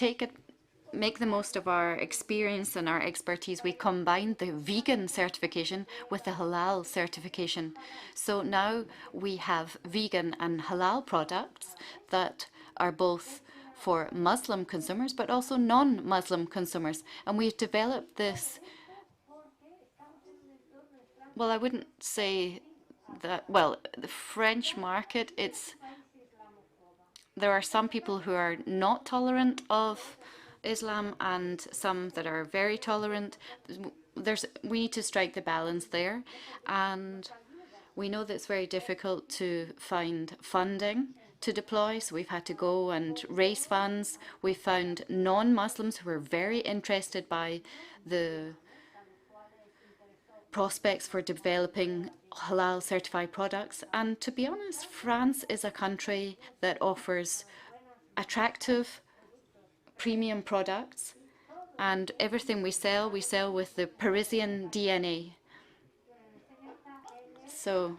make the most of our experience and our expertise. We combine the vegan certification with the halal certification. So now we have vegan and halal products that are both for Muslim consumers, but also non-Muslim consumers. And we've developed this, well, I wouldn't say that, well, the French market, there are some people who are not tolerant of Islam and some that are very tolerant. We need to strike the balance there. And we know that it's very difficult to find funding to deploy, so we've had to go and raise funds. We found non-Muslims who were very interested by the prospects for developing halal certified products. And to be honest, France is a country that offers attractive premium products, and everything we sell with the Parisian DNA. So,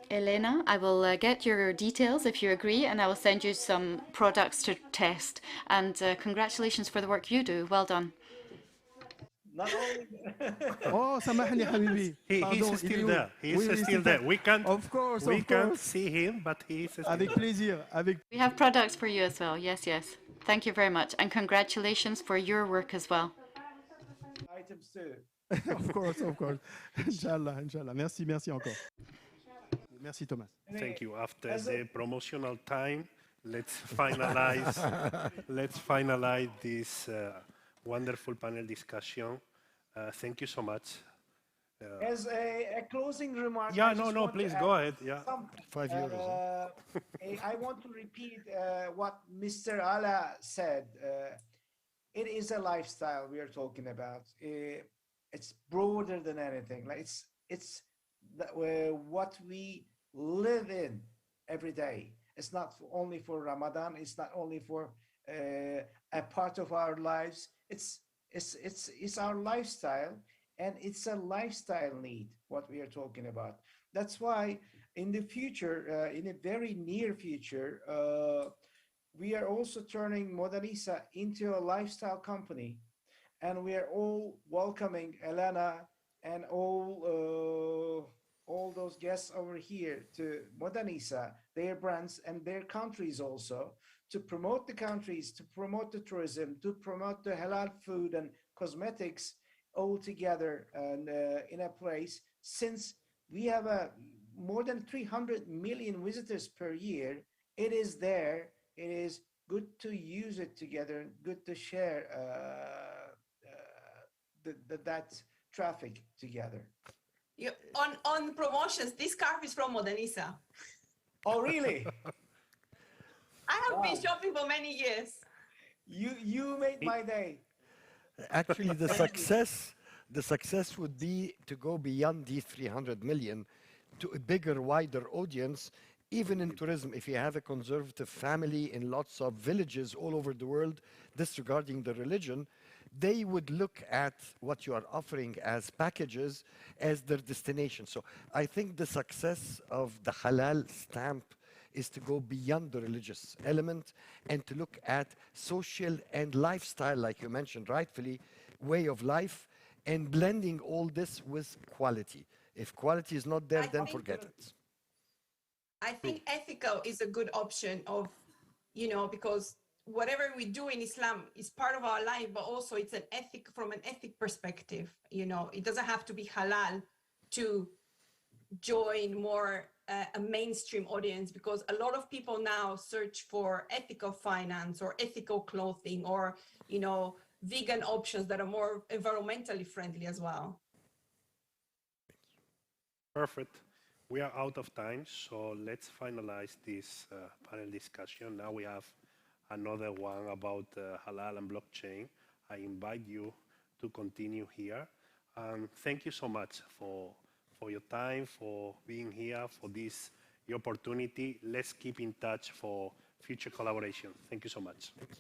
Elena, I will get your details if you agree, and I will send you some products to test. And congratulations for the work you do. Well done. Not only Oh, سامحني حبيبي. Pardon, He's il est still où? there. He's Oui, oui, still there. We can't, Of course, we of can't course. see him, but he's still Avec there. plaisir, avec. We have products for you as well. Yes, yes. Thank you very much. And congratulations for your work as well. items too. Of course, of course. Inch'Allah, Inch'Allah. Merci, merci encore. Merci Thomas. Thank you. After As the promotional time, let's finalize. Let's finalize this wonderful panel discussion. Thank you so much. As a closing remark, Yeah, I no, just no, want to please add go ahead. Yeah. some, 5 euros. I want to repeat what Mr. Ala said. It is a lifestyle we are talking about. It's broader than anything. Like it's what we live in every day. It's not only for Ramadan. It's not only for a part of our lives. It's our lifestyle, and it's a lifestyle need. What we are talking about. That's why in the future, in a very near future, we are also turning Modernisa into a lifestyle company, and we are all welcoming Elena and all those guests over here to Modernisa, their brands and their countries also, to promote the countries, to promote the tourism, to promote the halal food and cosmetics all together and in a place. Since we have more than 300 million visitors per year, it is there. It is good to use it together, good to share that traffic together. On promotions, this scarf is from Modernisa. Oh, really? I have been shopping for many years. You made my day. Actually, the success would be to go beyond these 300 million to a bigger, wider audience, even in tourism. If you have a conservative family in lots of villages all over the world, disregarding the religion, they would look at what you are offering as packages as their destination. So I think the success of the halal stamp is to go beyond the religious element and to look at social and lifestyle, like you mentioned rightfully, way of life, and blending all this with quality. If quality is not there, then forget it. I think ethical is a good option of, because whatever we do in Islam is part of our life, but also it's an ethic from an ethic perspective. It doesn't have to be halal to join more a mainstream audience, because a lot of people now search for ethical finance or ethical clothing or, vegan options that are more environmentally friendly as well. Perfect. We are out of time, so let's finalize this panel discussion. Now we have another one about halal and blockchain. I invite you to continue here. And thank you so much for your time, for being here, for this opportunity. Let's keep in touch for future collaboration. Thank you so much. Thank you.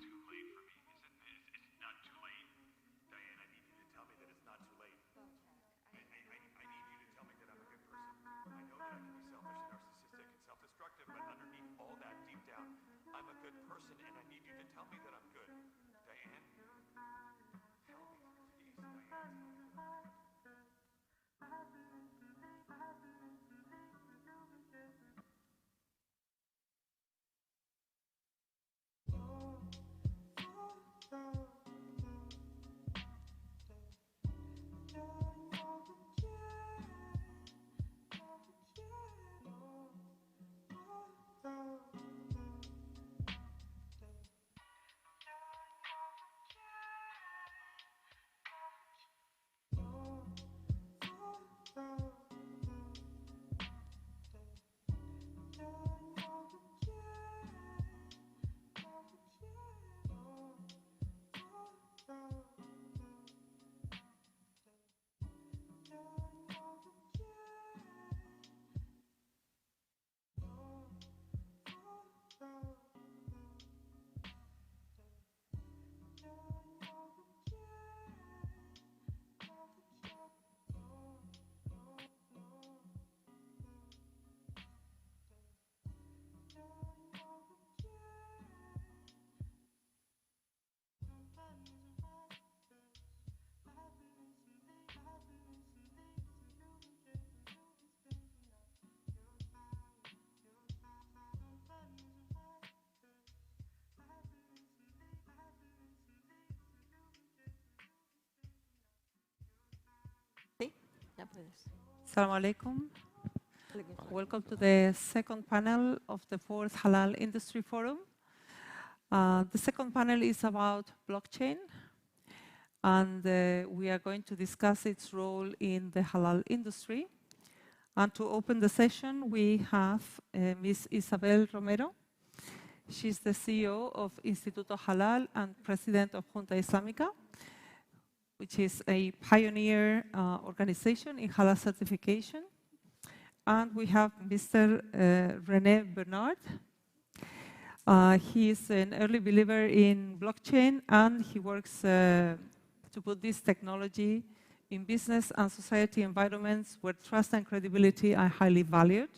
too late for me? It's not too late? Diane, I need you to tell me that it's not too late. I need you to tell me that I'm a good person. I know that I can be selfish and narcissistic and self-destructive, but underneath all that, deep down, I'm a good person, and I need you to tell me that I'm good. Diane, tell me, please, Diane, tell me that I'm good. Assalamu alaikum. Welcome to the second panel of the fourth Halal Industry Forum. The second panel is about blockchain, and we are going to discuss its role in the halal industry. And to open the session, we have Ms. Isabel Romero. She's the CEO of Instituto Halal and president of Junta Islamica, which is a pioneer organization in halal certification. And we have Mr. René Bernard. He is an early believer in blockchain, and he works to put this technology in business and society environments where trust and credibility are highly valued.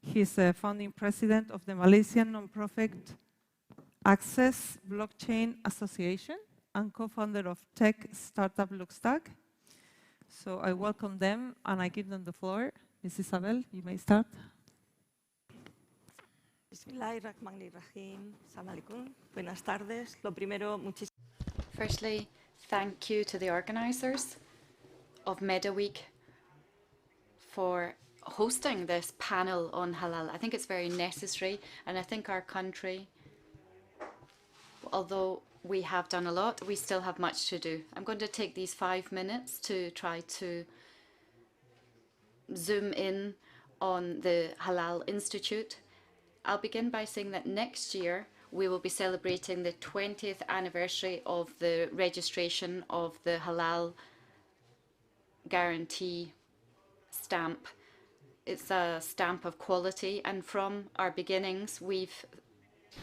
He's a founding president of the Malaysian nonprofit Access Blockchain Association and co-founder of tech startup Luxtag. So I welcome them and I give them the floor. Ms. Isabel, you may start. Bismillahirrahmanirrahim. Assalamu alaikum. Buenas tardes. Lo primero, Firstly, thank you to the organisers of MediWeek for hosting this panel on halal. I think it's very necessary, and I think our country, although we have done a lot, we still have much to do. I'm going to take these 5 minutes to try to zoom in on the Halal Institute. I'll begin by saying that next year we will be celebrating the 20th anniversary of the registration of the Halal Guarantee stamp. It's a stamp of quality, and from our beginnings we've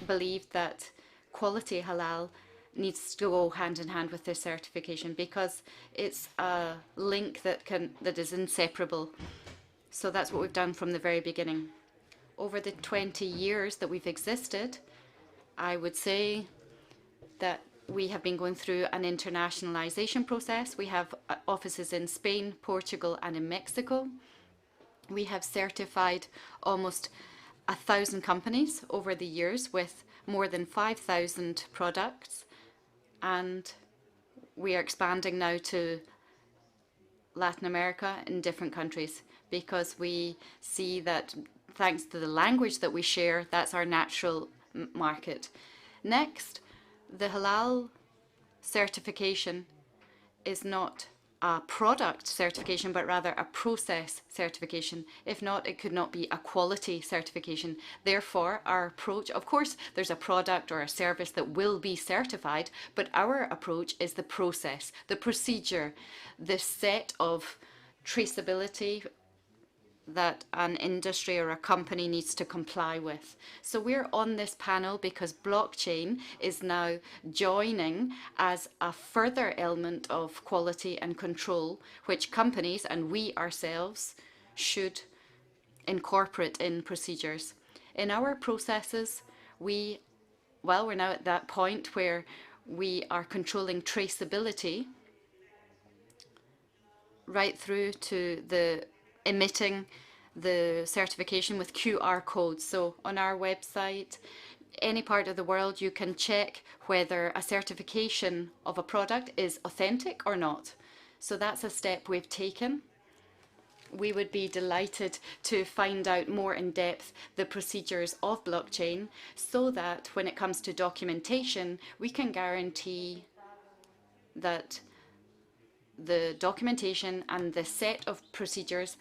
believed that quality halal needs to go hand in hand with this certification because it's a link that is inseparable. So that's what we've done from the very beginning. Over the 20 years that we've existed, I would say that we have been going through an internationalization process. We have offices in Spain, Portugal, and in Mexico. We have certified almost 1,000 companies over the years with more than 5,000 products. And we are expanding now to Latin America in different countries because we see that thanks to the language that we share, that's our natural market. Next, the halal certification is not a product certification, but rather a process certification. If not, it could not be a quality certification. Therefore, our approach, of course, there's a product or a service that will be certified, but our approach is the process, the procedure, the set of traceability that an industry or a company needs to comply with. So we're on this panel because blockchain is now joining as a further element of quality and control, which companies and we ourselves should incorporate in procedures. In our processes, we're now at that point where we are controlling traceability right through to the emitting the certification with QR codes. So on our website, any part of the world, you can check whether a certification of a product is authentic or not. So that's a step we've taken. We would be delighted to find out more in depth the procedures of blockchain so that when it comes to documentation, we can guarantee that the documentation and the set of procedures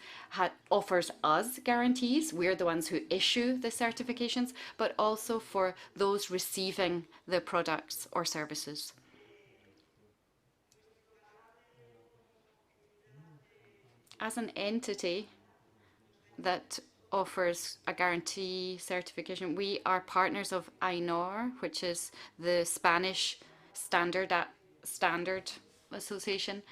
offers us guarantees. We're the ones who issue the certifications, but also for those receiving the products or services. As an entity that offers a guarantee certification, we are partners of INOR, which is the Spanish standard association,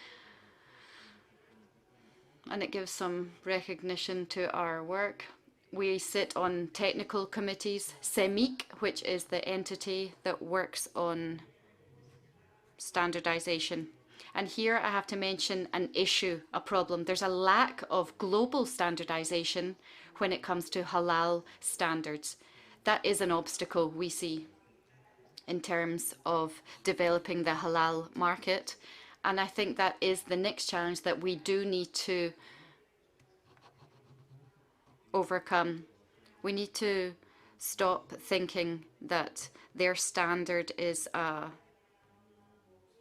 and it gives some recognition to our work. We sit on technical committees, CEMIC, which is the entity that works on standardization. And here I have to mention an issue, a problem. There's a lack of global standardization when it comes to halal standards. That is an obstacle we see in terms of developing the halal market. And I think that is the next challenge that we do need to overcome. We need to stop thinking that their standard is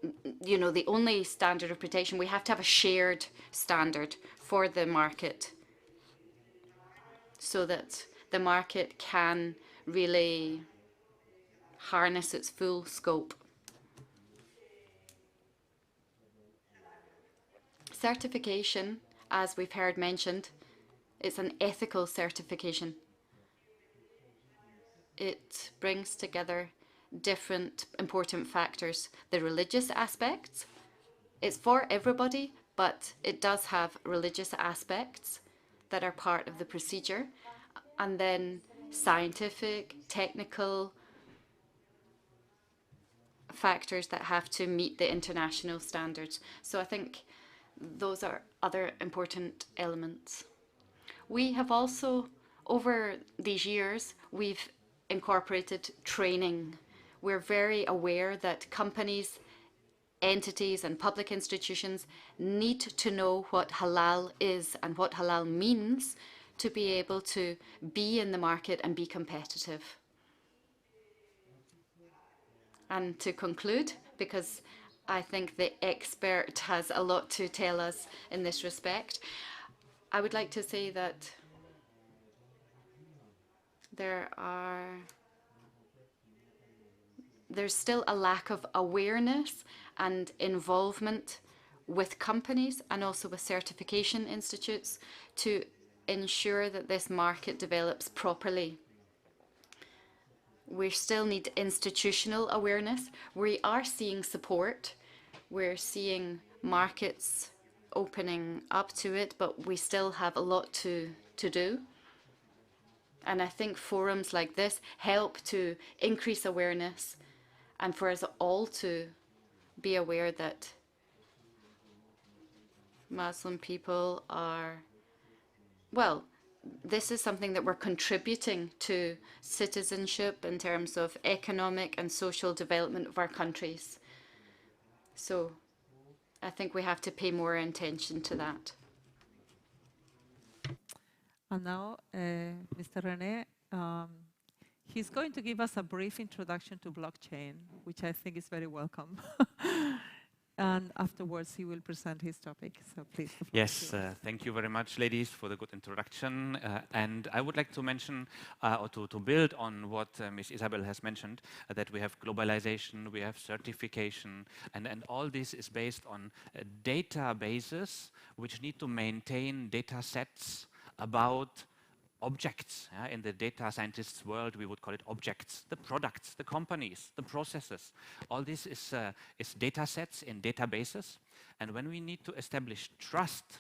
the only standard of protection. We have to have a shared standard for the market so that the market can really harness its full scope. Certification, as we've heard mentioned, it's an ethical certification. It brings together different important factors. The religious aspects, it's for everybody, but it does have religious aspects that are part of the procedure. And then scientific, technical factors that have to meet the international standards. So I think those are other important elements. We have also, over these years, we've incorporated training. We're very aware that companies, entities, and public institutions need to know what halal is and what halal means to be able to be in the market and be competitive. And to conclude, because I think the expert has a lot to tell us in this respect, I would like to say that there's still a lack of awareness and involvement with companies and also with certification institutes to ensure that this market develops properly. We still need institutional awareness. We are seeing support. We're seeing markets opening up to it, but we still have a lot to do. And I think forums like this help to increase awareness and for us all to be aware that Muslim people are, well, this is something that we're contributing to citizenship in terms of economic and social development of our countries. So I think we have to pay more attention to that. And now, Mr. René, he's going to give us a brief introduction to blockchain, which I think is very welcome. And afterwards, he will present his topic. So please. Yes, thank you very much, ladies, for the good introduction. And I would like to mention, or to build on what Ms. Isabel has mentioned, that we have globalization, we have certification, and all this is based on databases which need to maintain data sets about objects. In the data scientists world, we would call it objects, the products, the companies, the processes. All this is data sets in databases. And when we need to establish trust,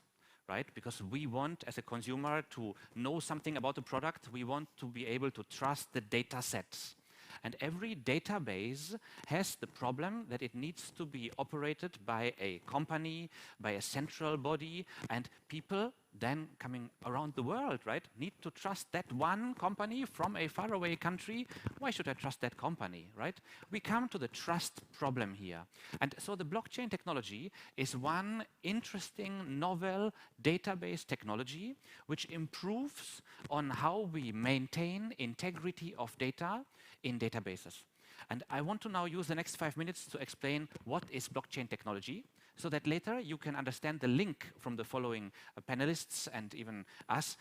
right, because we want, as a consumer, to know something about the product, we want to be able to trust the data sets. And every database has the problem that it needs to be operated by a company, by a central body, and people then coming around the world, right, need to trust that one company from a faraway country. Why should I trust that company, right? We come to the trust problem here. And so the blockchain technology is one interesting, novel database technology which improves on how we maintain integrity of data in databases. And I want to now use the next 5 minutes to explain what is blockchain technology, so that later you can understand the link from the following panelists and even us.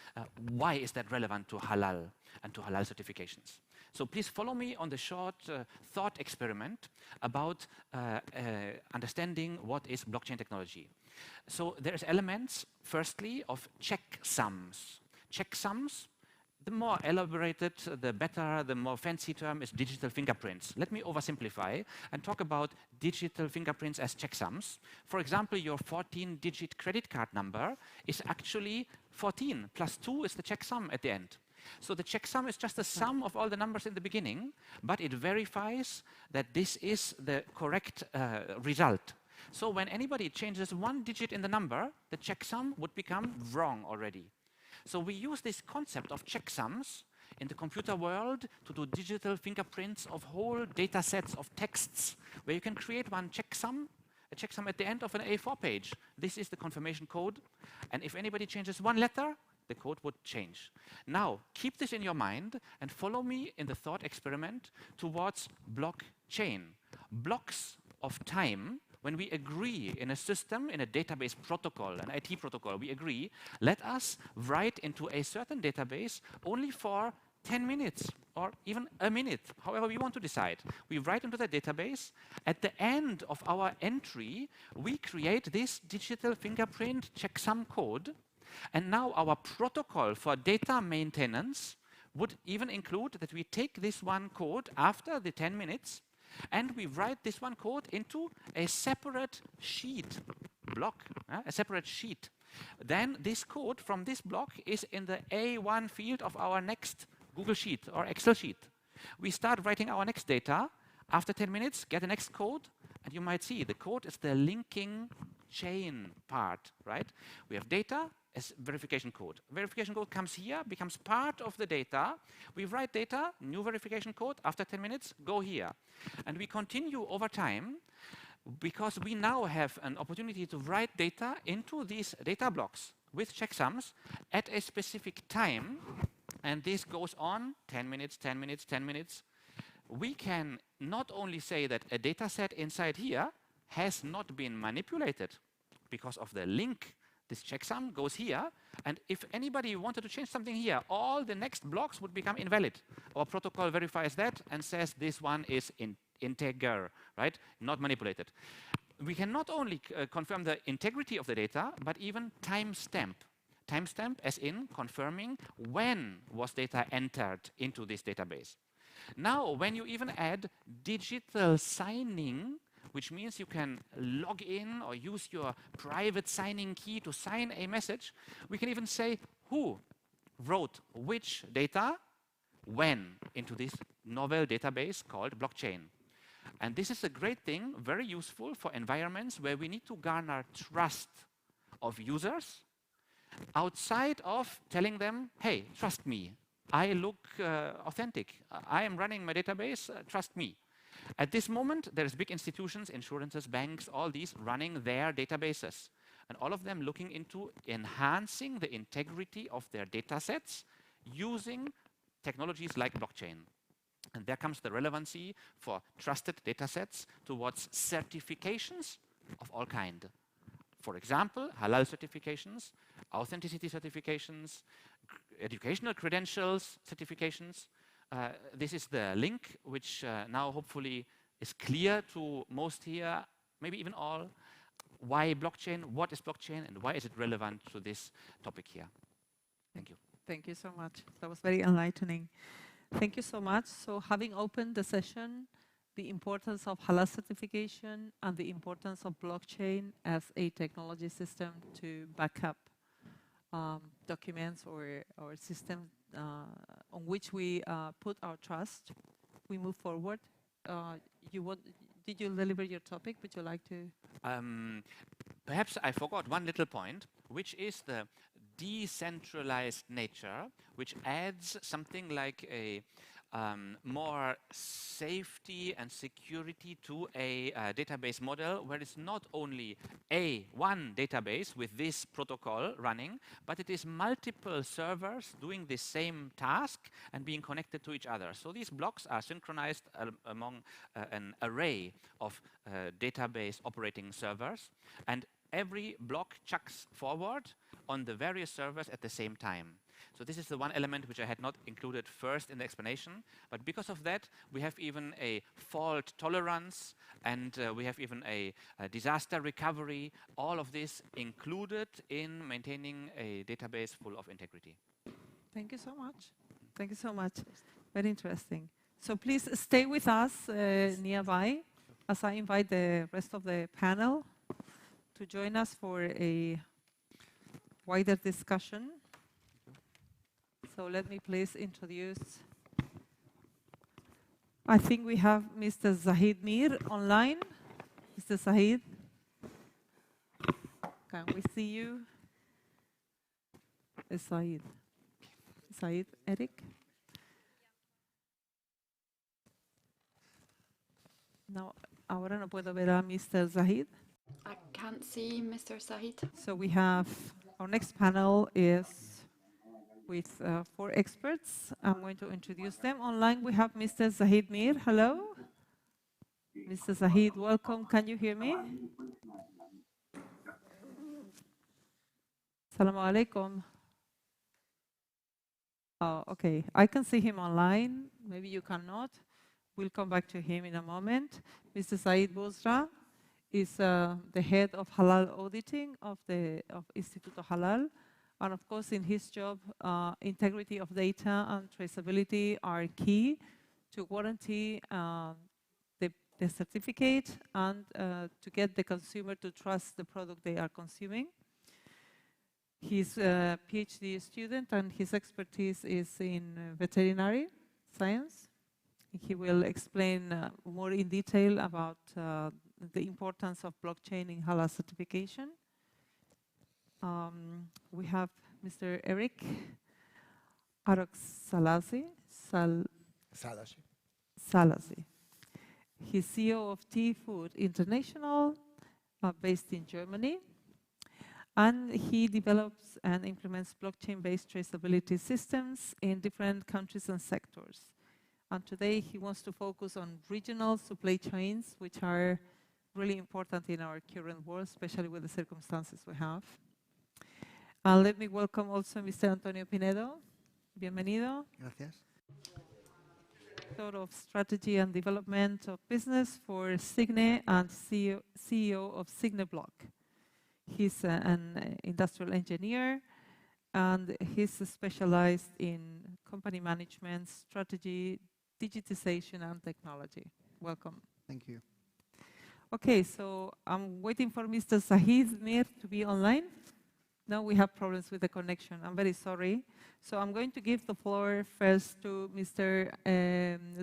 Why is that relevant to halal and to halal certifications? So please follow me on the short thought experiment about understanding what is blockchain technology. So there's elements, firstly, of checksums. Checksums, the more elaborated, the better, the more fancy term is digital fingerprints. Let me oversimplify and talk about digital fingerprints as checksums. For example, your 14-digit credit card number is actually 14, plus 2 is the checksum at the end. So the checksum is just the sum of all the numbers in the beginning, but it verifies that this is the correct result. So when anybody changes one digit in the number, the checksum would become wrong already. So we use this concept of checksums in the computer world to do digital fingerprints of whole data sets of texts, where you can create one checksum, a checksum at the end of an A4 page. This is the confirmation code. And if anybody changes one letter, the code would change. Now, keep this in your mind and follow me in the thought experiment towards blockchain. Blocks of time. When we agree in a system, in a database protocol, an IT protocol, we agree, let us write into a certain database only for 10 minutes or even a minute, however we want to decide. We write into the database. At the end of our entry, we create this digital fingerprint checksum code. And now our protocol for data maintenance would even include that we take this one code after the 10 minutes and we write this one code into a separate sheet, block, a separate sheet. Then this code from this block is in the A1 field of our next Google Sheet or Excel sheet. We start writing our next data. After 10 minutes, get the next code, and you might see the code is the linking chain part, right? We have data as verification code. Verification code comes here, becomes part of the data. We write data, new verification code, after 10 minutes, go here. And we continue over time because we now have an opportunity to write data into these data blocks with checksums at a specific time. And this goes on 10 minutes, 10 minutes, 10 minutes. We can not only say that a data set inside here has not been manipulated because of the link. This checksum goes here, and if anybody wanted to change something here, all the next blocks would become invalid. Our protocol verifies that and says this one is integer, right? Not manipulated. We can not only confirm the integrity of the data, but even timestamp. Timestamp as in confirming when was data entered into this database. Now, when you even add digital signing, which means you can log in or use your private signing key to sign a message, we can even say who wrote which data when into this novel database called blockchain. And this is a great thing, very useful for environments where we need to garner trust of users outside of telling them, hey, trust me, I look authentic. I am running my database, trust me. At this moment, there's big institutions, insurances, banks, all these running their databases. And all of them looking into enhancing the integrity of their data sets using technologies like blockchain. And there comes the relevancy for trusted data sets towards certifications of all kind. For example, halal certifications, authenticity certifications, educational credentials certifications. This is the link, which now hopefully is clear to most here, maybe even all. Why blockchain? What is blockchain? And why is it relevant to this topic here? Thank you. Thank you so much. That was very enlightening. Thank you so much. So having opened the session, the importance of halal certification and the importance of blockchain as a technology system to back up documents or systems on which we put our trust, we move forward. Did you deliver your topic? Would you like to? Perhaps I forgot one little point, which is the decentralized nature, which adds something like a more safety and security to a database model, where it's not only one database with this protocol running, but it is multiple servers doing the same task and being connected to each other. So these blocks are synchronized among an array of database operating servers, and every block chucks forward on the various servers at the same time. So this is the one element which I had not included first in the explanation, but because of that we have even a fault tolerance, and we have even a disaster recovery, all of this included in maintaining a database full of integrity. Thank you so much. Thank you so much. Very interesting. So please stay with us nearby as I invite the rest of the panel to join us for a wider discussion. So let me please introduce. I think we have Mr. Zahid Mir online. Mr. Zahid, can we see you? Zahid. Zahid, Eric? No, ahora no puedo ver a Mr. Zahid. I can't see Mr. Zahid. So we have, our next panel is with 4 experts. I'm going to introduce them. Online we have Mr. Zahid Mir. Hello. Mr. Zahid, welcome. Can you hear me? Assalamu alaikum. Oh, okay. I can see him online. Maybe you cannot. We'll come back to him in a moment. Mr. Saeed Bozra is the head of halal auditing of Instituto Halal. And of course, in his job, integrity of data and traceability are key to guarantee the certificate and to get the consumer to trust the product they are consuming. He's a PhD student and his expertise is in veterinary science. He will explain more in detail about the importance of blockchain in halal certification. We have Mr. Eric Salazi. He's CEO of Tea Food International, based in Germany. And he develops and implements blockchain-based traceability systems in different countries and sectors. And today he wants to focus on regional supply chains, which are really important in our current world, especially with the circumstances we have. Let me welcome also Mr. Antonio Pinedo. Bienvenido. Gracias. Director of Strategy and Development of Business for Signe and CEO of SigneBlock. He's an industrial engineer and he's specialized in company management, strategy, digitization and technology. Welcome. Thank you. Okay, so I'm waiting for Mr. Zahid Mir to be online. Now we have problems with the connection. I'm very sorry. So I'm going to give the floor first to Mr.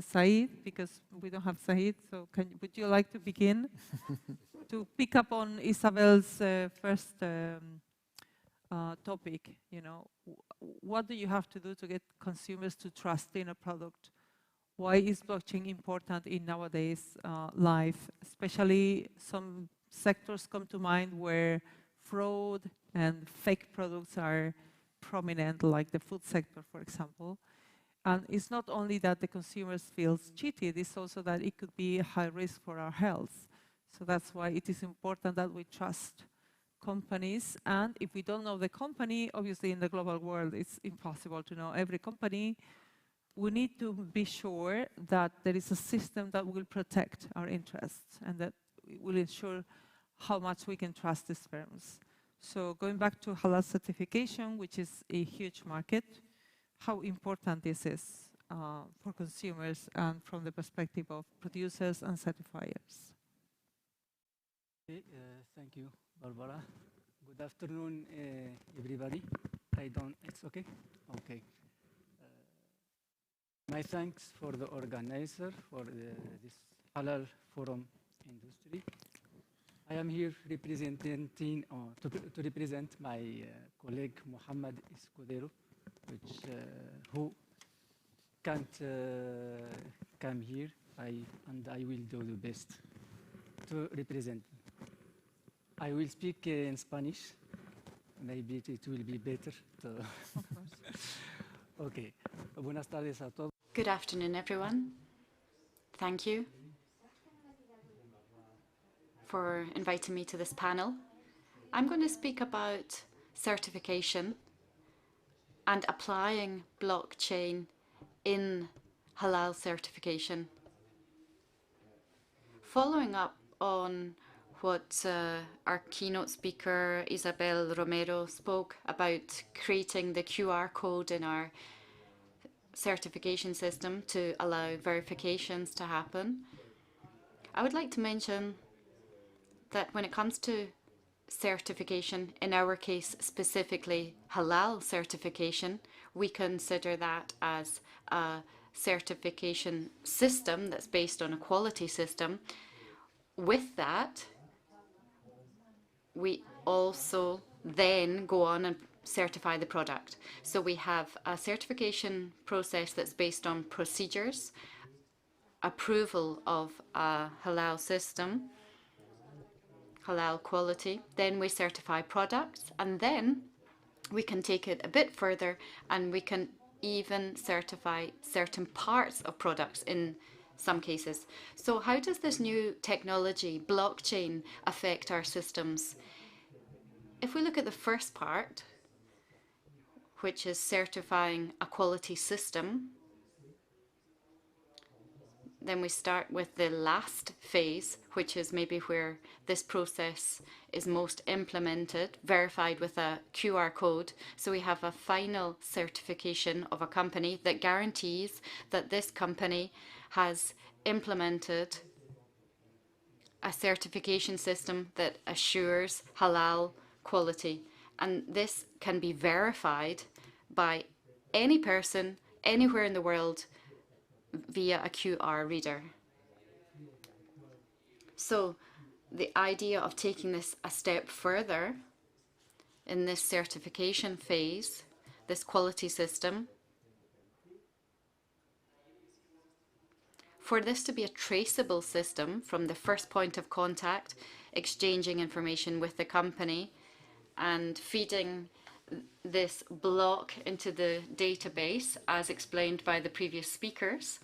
Said, because we don't have Said. So would you like to begin? To pick up on Isabel's first topic, you know, what do you have to do to get consumers to trust in a product? Why is blockchain important in nowadays life? Especially some sectors come to mind where fraud and fake products are prominent, like the food sector, for example. And it's not only that the consumers feel cheated, it's also that it could be a high risk for our health. So that's why it is important that we trust companies. And if we don't know the company, obviously in the global world, it's impossible to know every company. We need to be sure that there is a system that will protect our interests and that will ensure how much we can trust these firms. So going back to halal certification, which is a huge market, how important this is for consumers and from the perspective of producers and certifiers. Okay, thank you, Barbara. Good afternoon, everybody. It's okay? Okay. My thanks for the organizer for this Halal Forum industry. I am here representing to represent my colleague Mohammed Escudero, who can't come here. And I will do the best to represent. I will speak in Spanish. Maybe it will be better. Okay. Buenas tardes a todos. Good afternoon, everyone. Thank you for inviting me to this panel. I'm going to speak about certification and applying blockchain in halal certification. Following up on what our keynote speaker, Isabel Romero, spoke about creating the QR code in our certification system to allow verifications to happen. I would like to mention that when it comes to certification, in our case specifically halal certification, we consider that as a certification system that's based on a quality system. With that, we also then go on and certify the product. So we have a certification process that's based on procedures, approval of a halal system, halal quality, then we certify products, and then we can take it a bit further and we can even certify certain parts of products in some cases. So how does this new technology, blockchain, affect our systems? If we look at the first part, which is certifying a quality system, then we start with the last phase, which is maybe where this process is most implemented, verified with a QR code. So we have a final certification of a company that guarantees that this company has implemented a certification system that assures halal quality. And this can be verified by any person anywhere in the world via a QR reader. So the idea of taking this a step further in this certification phase, this quality system, for this to be a traceable system from the first point of contact, exchanging information with the company and feeding this block into the database, as explained by the previous speakers.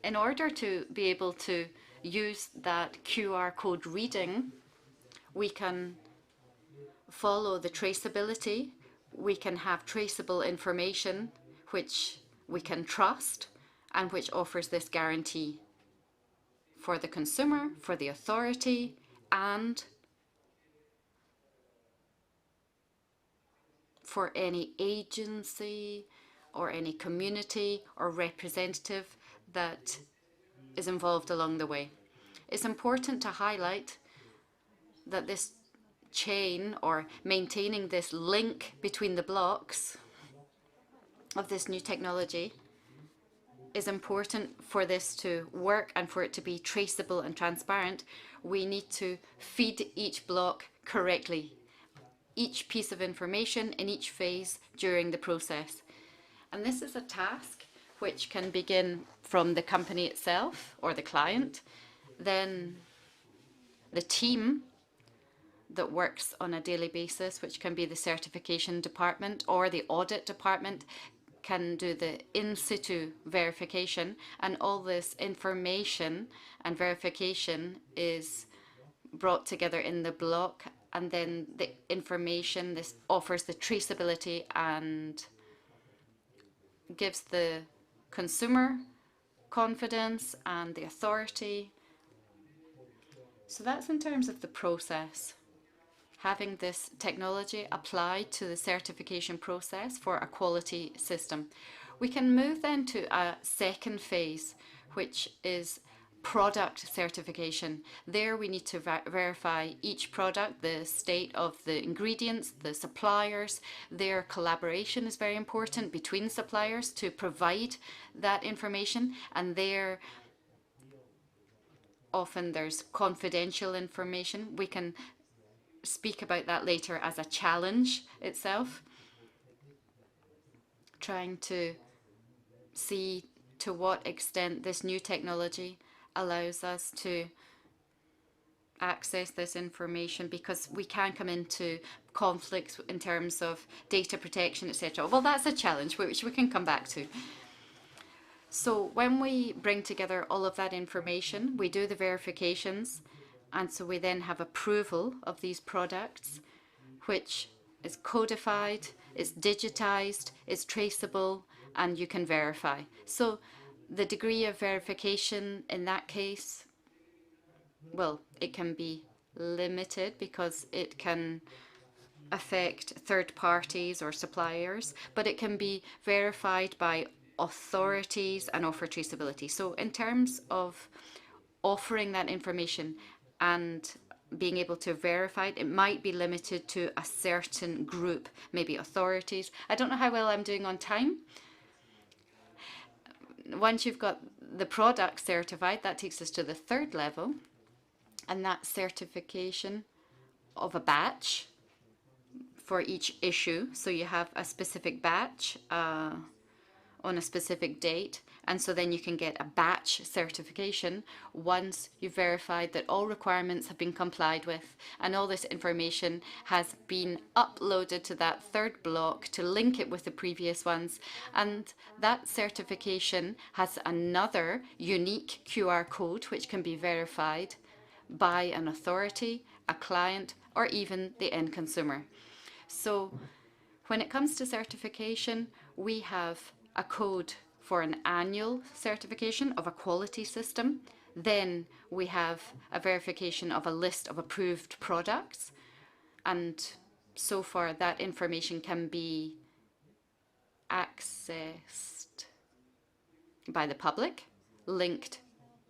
In order to be able to use that QR code reading, we can follow the traceability, we can have traceable information which we can trust and which offers this guarantee for the consumer, for the authority, and for any agency or any community or representative that is involved along the way. It's important to highlight that this chain, or maintaining this link between the blocks of this new technology, is important for this to work and for it to be traceable and transparent. We need to feed each block correctly, each piece of information in each phase during the process. And this is a task which can begin from the company itself or the client. Then the team that works on a daily basis, which can be the certification department or the audit department, can do the in situ verification, and all this information and verification is brought together in the block, and then the information, this offers the traceability and gives the consumer confidence and the authority. So that's in terms of the process. having this technology applied to the certification process for a quality system. We can move then to a second phase, which is product certification. There we need to verify each product, the state of the ingredients, the suppliers. Their collaboration is very important between suppliers to provide that information, and there often there's confidential information. We can speak about that later as a challenge itself, trying to see to what extent this new technology allows us to access this information, because we can come into conflicts in terms of data protection, etc. Well, that's a challenge which we can come back to. So when we bring together all of that information, we do the verifications, and so we then have approval of these products, which is codified, it's digitized, it's traceable, and you can verify. So the degree of verification in that case, well, it can be limited because it can affect third parties or suppliers, but it can be verified by authorities and offer traceability. So in terms of offering that information and being able to verify it, it might be limited to a certain group, maybe authorities. I don't know how well I'm doing on time. Once you've got the product certified, that takes us to the third level, and that's certification of a batch for each issue. So you have a specific batch on a specific date, and so then you can get a batch certification once you've verified that all requirements have been complied with and all this information has been uploaded to that third block to link it with the previous ones. And that certification has another unique QR code which can be verified by an authority, a client, or even the end consumer. So when it comes to certification, we have a code for an annual certification of a quality system. Then we have a verification of a list of approved products. And so far that information can be accessed by the public, linked,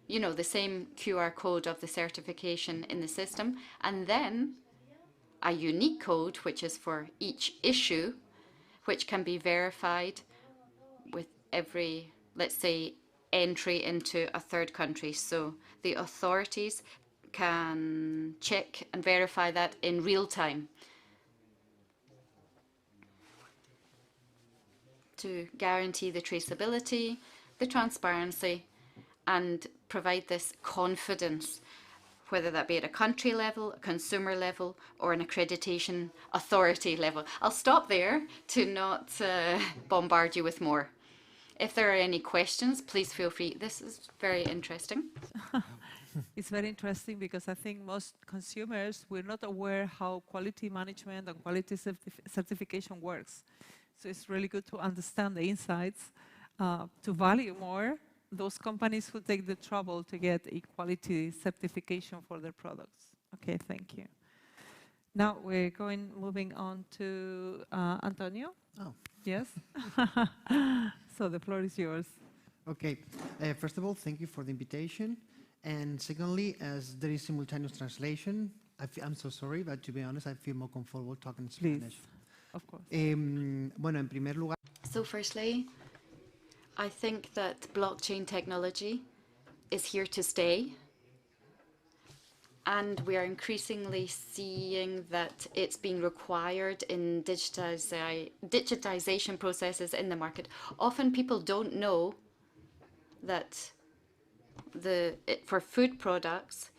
you know, the same QR code of the certification in the system. And then a unique code, which is for each issue, which can be verified with every, let's say, entry into a third country. So the authorities can check and verify that in real time to guarantee the traceability, the transparency, and provide this confidence, whether that be at a country level, a consumer level, or an accreditation authority level. I'll stop there to not bombard you with more. If there are any questions, please feel free. This is very interesting. It's very interesting because I think most consumers, we're not aware how quality management and quality certification works. So it's really good to understand the insights, to value more those companies who take the trouble to get a quality certification for their products. Okay, thank you. Now we're moving on to Antonio. Oh. Yes. So the floor is yours. Okay. First of all, thank you for the invitation. And secondly, as there is simultaneous translation, I'm so sorry, but to be honest, I feel more comfortable talking Spanish. Please, of course. Bueno, en primer lugar. So firstly, I think that blockchain technology is here to stay. And we are increasingly seeing that it's being required in digitization processes in the market. Often people don't know that for food products,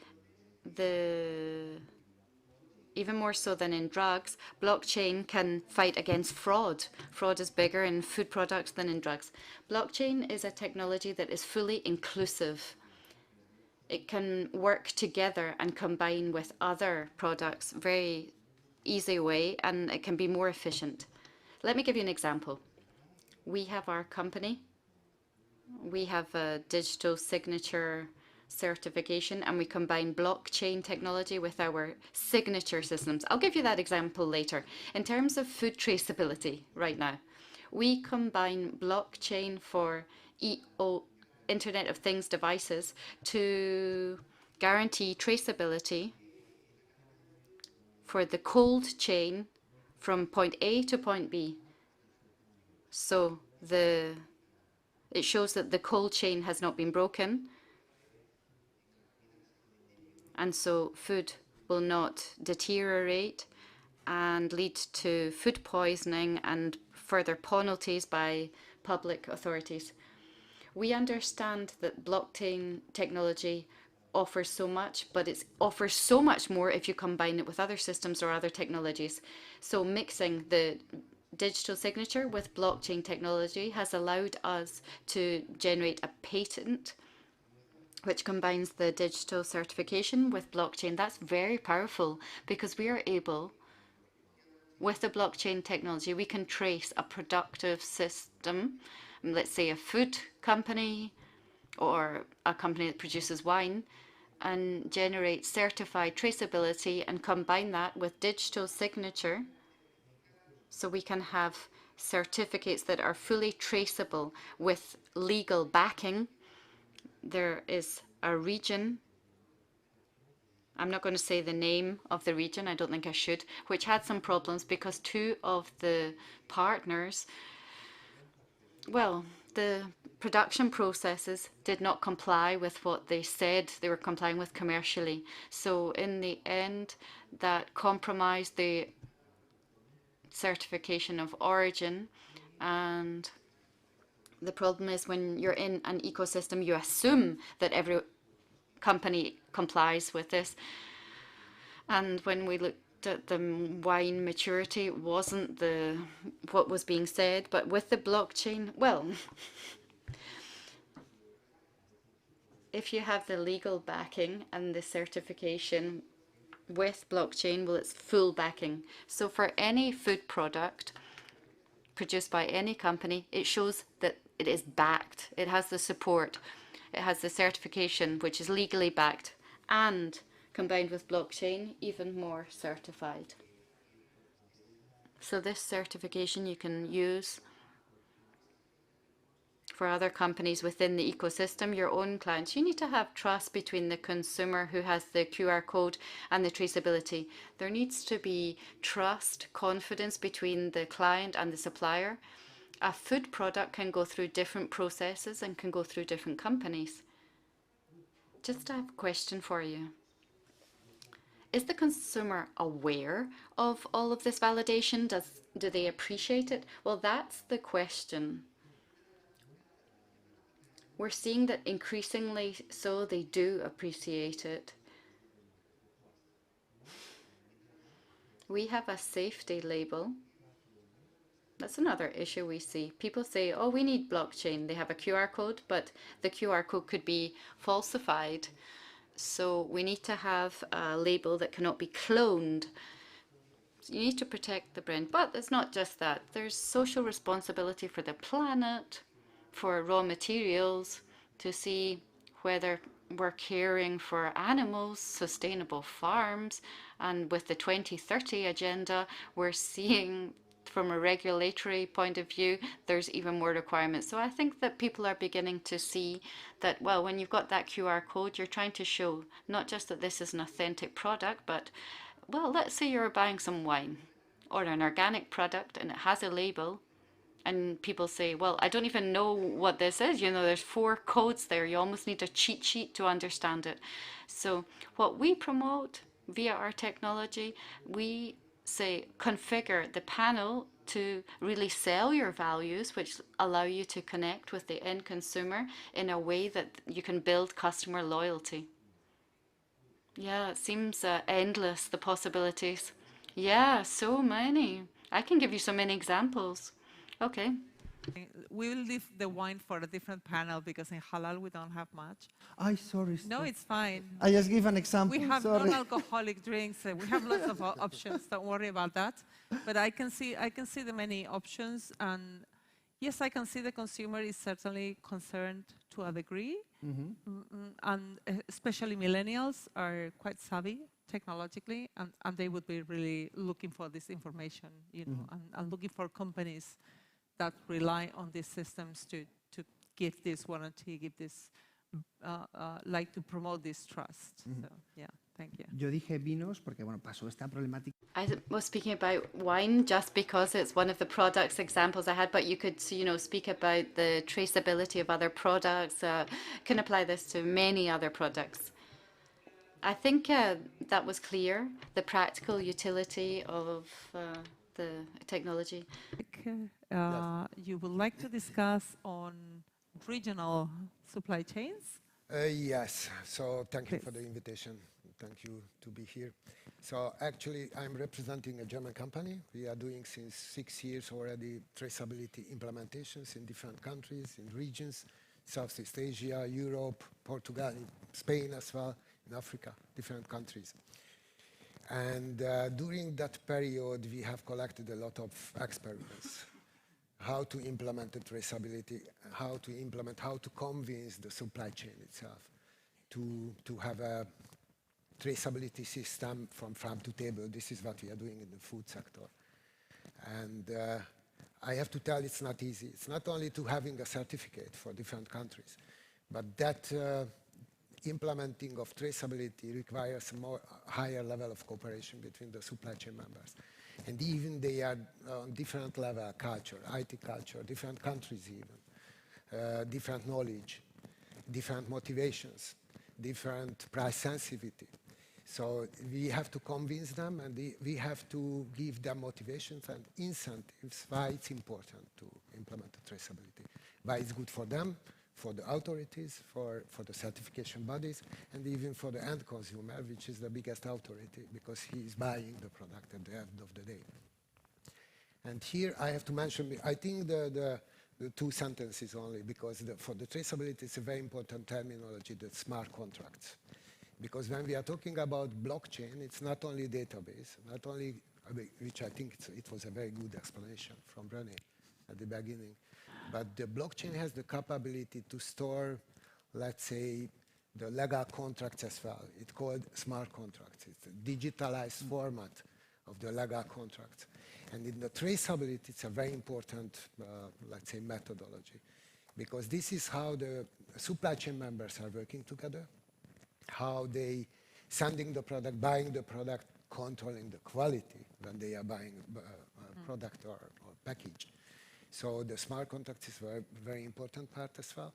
even more so than in drugs, blockchain can fight against fraud. Fraud is bigger in food products than in drugs. Blockchain is a technology that is fully inclusive. It can work together and combine with other products very easy way, and it can be more efficient. Let me give you an example. We have our company. We have a digital signature certification, and we combine blockchain technology with our signature systems. I'll give you that example later. In terms of food traceability right now, we combine blockchain for Internet of Things devices to guarantee traceability for the cold chain from point A to point B. So it shows that the cold chain has not been broken, and so food will not deteriorate and lead to food poisoning and further penalties by public authorities. We understand that blockchain technology offers so much, but it offers so much more if you combine it with other systems or other technologies. So mixing the digital signature with blockchain technology has allowed us to generate a patent which combines the digital certification with blockchain. That's very powerful because we are able, with the blockchain technology, we can trace a productive system, let's say a food company or a company that produces wine, and generate certified traceability and combine that with digital signature. So we can have certificates that are fully traceable with legal backing. There is a region, I'm not going to say the name of the region, I don't think I should, which had some problems because two of the partners, well, the production processes did not comply with what they said they were complying with commercially. So in the end, that compromised the certification of origin. And the problem is when you're in an ecosystem, you assume that every company complies with this. And when we looked at the wine maturity, it wasn't what was being said. But with the blockchain, well, if you have the legal backing and the certification with blockchain, well, it's full backing. So for any food product produced by any company, it shows that it is backed. It has the support. It has the certification, which is legally backed, and combined with blockchain, even more certified. So this certification you can use for other companies within the ecosystem, your own clients. You need to have trust between the consumer who has the QR code and the traceability. There needs to be trust, confidence between the client and the supplier. A food product can go through different processes and can go through different companies. Just a question for you. Is the consumer aware of all of this validation? Do they appreciate it? Well, that's the question. We're seeing that increasingly so they do appreciate it. We have a safety label. That's another issue we see. People say, oh, we need blockchain. They have a QR code, but the QR code could be falsified. So we need to have a label that cannot be cloned. So you need to protect the brand. But it's not just that. There's social responsibility for the planet, for raw materials, to see whether we're caring for animals, sustainable farms. And with the 2030 agenda, we're seeing from a regulatory point of view, there's even more requirements. So I think that people are beginning to see that, well, when you've got that QR code, you're trying to show not just that this is an authentic product, but, well, let's say you're buying some wine or an organic product and it has a label. And people say, well, I don't even know what this is. You know, there's 4 codes there. You almost need a cheat sheet to understand it. So what we promote via our technology, we say configure the panel to really sell your values, which allow you to connect with the end consumer in a way that you can build customer loyalty. Yeah, it seems endless, the possibilities. Yeah, so many. I can give you so many examples. Okay. We will leave the wine for a different panel because in halal we don't have much. Sorry. No, it's fine. I just give an example. We have sorry. non-alcoholic drinks. We have lots of options. Don't worry about that. But I can see the many options, and yes, I can see the consumer is certainly concerned to a degree. especially millennials are quite savvy technologically, and they would be really looking for this information, you know, and looking for companies that rely on these systems to give this warranty, give this, like to promote this trust. So, yeah, thank you. Yo dije vinos porque, bueno, pasó esta problemática. I was speaking about wine just because it's one of the products examples I had, but you could, you know, speak about the traceability of other products. Can apply this to many other products. I think that was clear, the practical utility of the technology. You would like to discuss on regional supply chains? Yes, so thank you for the invitation. Thank you to be here. So actually, I'm representing a German company. We are doing since 6 years already traceability implementations in different countries, in regions, Southeast Asia, Europe, Portugal, Spain as well, in Africa, different countries. And during that period, we have collected a lot of experiments. How to implement the traceability, how to convince the supply chain itself to have a traceability system from farm to table. This is what we are doing in the food sector. And I have to tell it's not easy. It's not only to having a certificate for different countries, but that implementing of traceability requires a higher level of cooperation between the supply chain members. And even they are on different level, culture, IT culture, different countries even, different knowledge, different motivations, different price sensitivity. So we have to convince them, and we have to give them motivations and incentives why it's important to implement the traceability, why it's good for them, for the authorities, for the certification bodies, and even for the end consumer, which is the biggest authority, because he is buying the product at the end of the day. And here I have to mention, I think the 2 sentences only, because for the traceability, it's a very important terminology, the smart contracts. Because when we are talking about blockchain, it's not only database, not only, which I think it was a very good explanation from René at the beginning, but the blockchain has the capability to store, let's say, the legal contracts as well. It's called smart contracts. It's a digitalized format of the legal contracts. And in the traceability, it's a very important, let's say, methodology, because this is how the supply chain members are working together, how they sending the product, buying the product, controlling the quality when they are buying a product or package. So the smart contract is a very, very important part as well.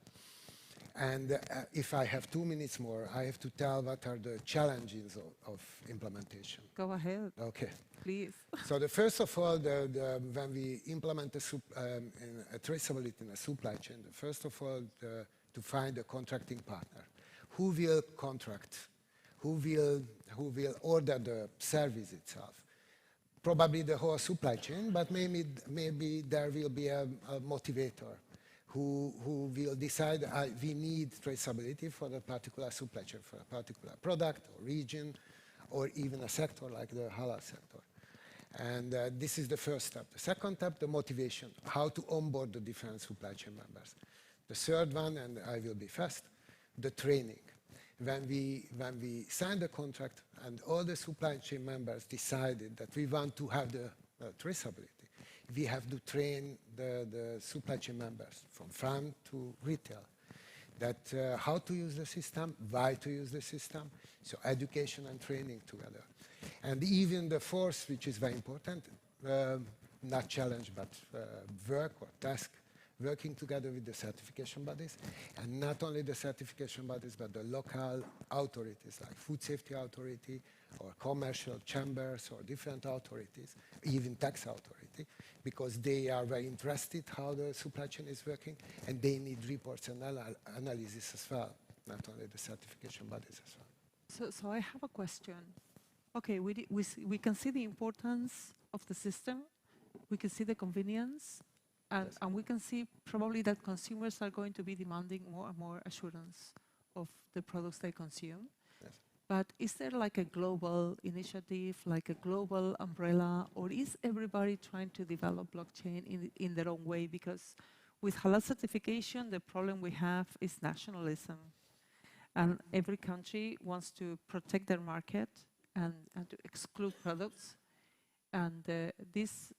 And if I have 2 minutes more, I have to tell what are the challenges of implementation. Go ahead. Okay. Please. So the first of all, when we implement a traceability in a supply chain, first of all, to find a contracting partner. Who will contract? Who will order the service itself? Probably the whole supply chain, but maybe there will be a motivator who will decide we need traceability for a particular supply chain, for a particular product or region, or even a sector like the halal sector. And this is the first step. The second step, the motivation, how to onboard the different supply chain members. The third one, and I will be fast, the training. When we signed the contract and all the supply chain members decided that we want to have the traceability, we have to train the supply chain members from farm to retail, that how to use the system, why to use the system, so education and training together. And even the fourth, which is very important, not challenge, but work or task, working together with the certification bodies, and not only the certification bodies, but the local authorities like food safety authority or commercial chambers or different authorities, even tax authority, because they are very interested how the supply chain is working, and they need reports and analysis as well, not only the certification bodies as well. So I have a question. Okay, we can see the importance of the system, we can see the convenience, and we can see probably that consumers are going to be demanding more and more assurance of the products they consume. Yes. But is there like a global initiative, like a global umbrella, or is everybody trying to develop blockchain in their own way? Because with halal certification, the problem we have is nationalism. and every country wants to protect their market and to exclude products. And this,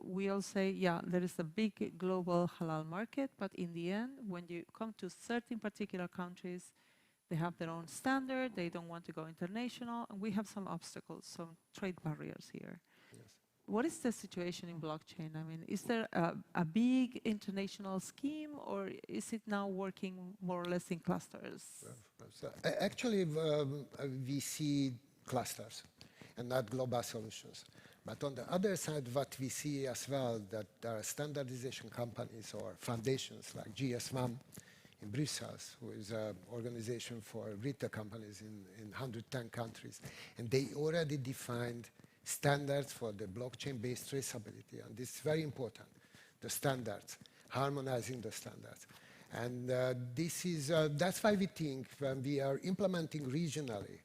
we all say, yeah, there is a big global halal market, but in the end, when you come to certain particular countries, they have their own standard, they don't want to go international, and we have some obstacles, some trade barriers here. Yes. What is the situation in blockchain? I mean, is there a big international scheme, or is it now working more or less in clusters? So, actually, we see clusters and not global solutions. But on the other side, what we see as well, that there are standardization companies or foundations like GS1 in Brussels, who is an organization for retail companies in 110 countries. And they already defined standards for the blockchain-based traceability. And this is very important, the standards, harmonizing the standards. And that's why we think when we are implementing regionally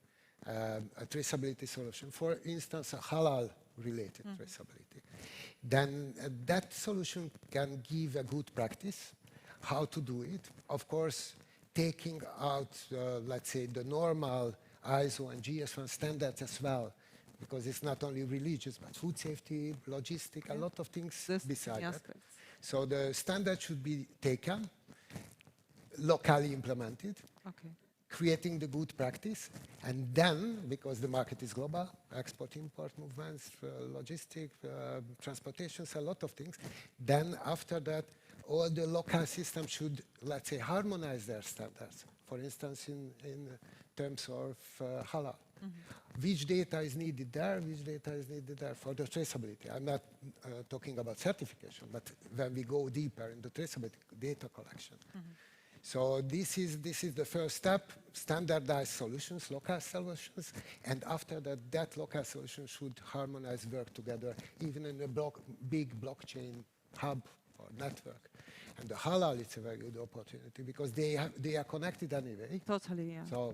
a traceability solution, for instance, a halal-related traceability, then that solution can give a good practice, how to do it. Of course, taking out, let's say, the normal ISO and GS1 standards as well, because it's not only religious, but food safety, logistic, a lot of things beside that. So the standard should be taken, locally implemented, creating the good practice, and then, because the market is global, export-import movements, logistic, transportations, a lot of things, then after that, all the local systems should, let's say, harmonize their standards. For instance, in terms of halal. Which data is needed there, which data is needed there for the traceability. I'm not talking about certification, but when we go deeper in the traceability data collection. So this is the first step, standardized solutions, local solutions, and after that, that local solution should harmonize, work together, even in a big blockchain hub or network. And the halal is a very good opportunity because they are connected anyway. Totally, yeah. So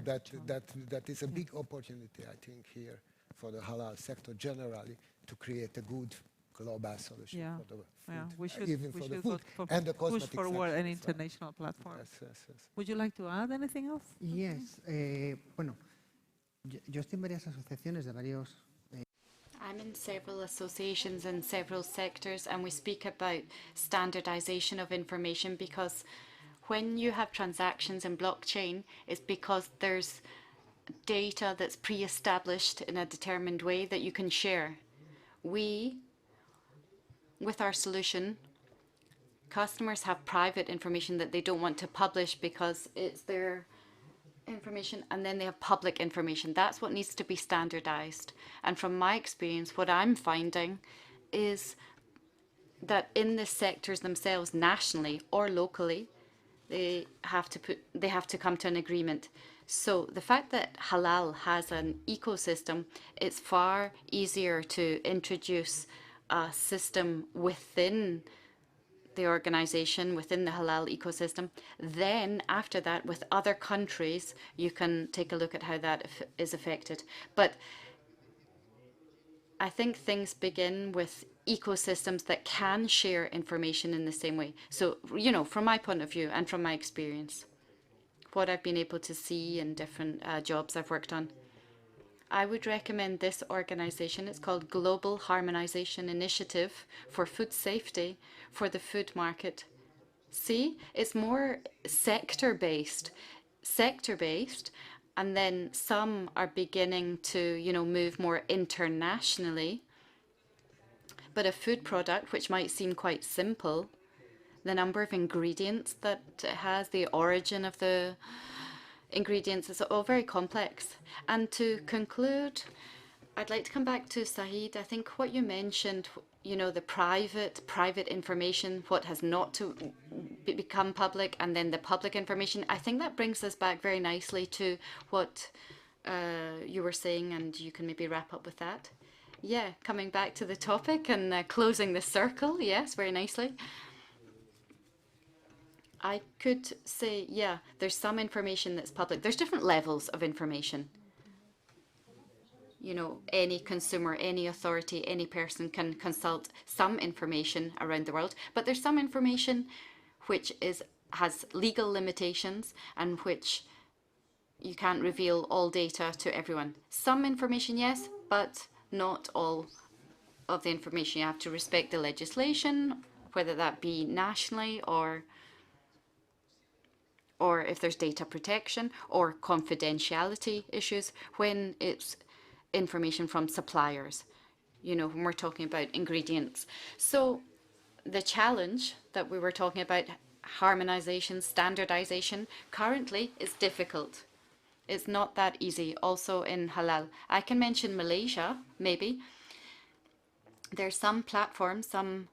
that is a big opportunity, I think, here for the halal sector generally to create a good global solution for the food, we should, even for the food and the push cosmetic forward section an as well. international platform. Yes. Would you like to add anything else? Yes. Bueno, yo estoy en varias asociaciones de varios. I'm in several associations in several sectors, and we speak about standardization of information because when you have transactions in blockchain, it's because there's data that's pre-established in a determined way that you can share. We, with our solution, customers have private information that they don't want to publish because it's their information, and then they have public information. That's what needs to be standardized. And from my experience, what I'm finding is that in the sectors themselves, nationally or locally, they have to come to an agreement. So the fact that halal has an ecosystem, it's far easier to introduce a system within the organization, within the halal ecosystem. Then after that, with other countries, you can take a look at how that is affected. But I think things begin with ecosystems that can share information in the same way. So, you know, from my point of view and from my experience, what I've been able to see in different jobs I've worked on, I would recommend this organization. It's called Global Harmonization Initiative for Food Safety for the Food Market. See, it's more sector-based, and then some are beginning to, you know, move more internationally. But a food product, which might seem quite simple, the number of ingredients that it has, the origin of the ingredients, is all very complex. And to conclude, I'd like to come back to Saeed. I think what you mentioned, you know, the private information, what has not to become public, and then the public information, I think that brings us back very nicely to what you were saying, and you can maybe wrap up with that. Yeah, coming back to the topic and closing the circle, yes, very nicely. I could say, yeah, there's some information that's public. There's different levels of information. You know, any consumer, any authority, any person can consult some information around the world, but there's some information which has legal limitations and which you can't reveal all data to everyone. Some information, yes, but not all of the information. You have to respect the legislation, whether that be nationally or if there's data protection or confidentiality issues when it's information from suppliers, you know, when we're talking about ingredients. So the challenge that we were talking about, harmonization, standardization, currently is difficult. It's not that easy, also in halal. I can mention Malaysia, maybe. There's some platforms, some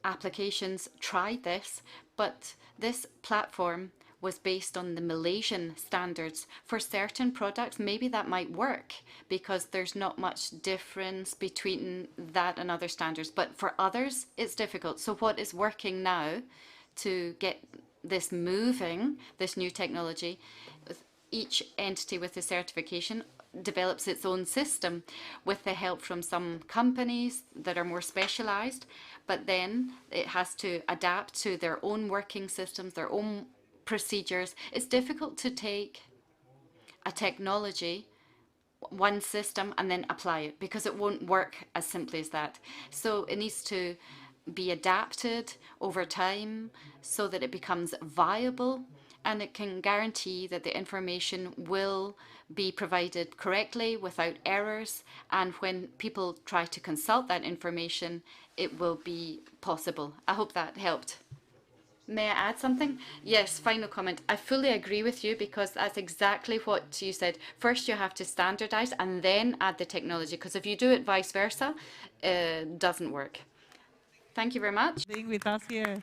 applications tried this, but this platform was based on the Malaysian standards. For certain products, maybe that might work because there's not much difference between that and other standards. But for others, it's difficult. So what is working now to get this moving, this new technology, each entity with the certification develops its own system with the help from some companies that are more specialized, but then it has to adapt to their own working systems, their own procedures. It's difficult to take a technology, one system, and then apply it because it won't work as simply as that. So it needs to be adapted over time so that it becomes viable and it can guarantee that the information will be provided correctly without errors, and when people try to consult that information, it will be possible. I hope that helped. May I add something? Yes, final comment. I fully agree with you because that's exactly what you said. First, you have to standardize and then add the technology, because if you do it vice versa, it doesn't work. Thank you very much. Being with us here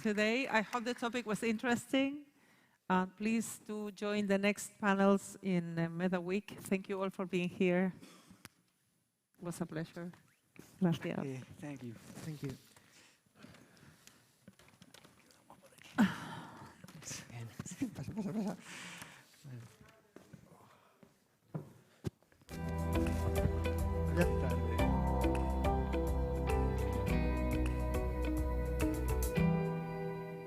today. I hope the topic was interesting. Please do join the next panels in Meda Week. Thank you all for being here. It was a pleasure. Gracias. Okay, thank you. Thank you. Pasa, pasa, pasa.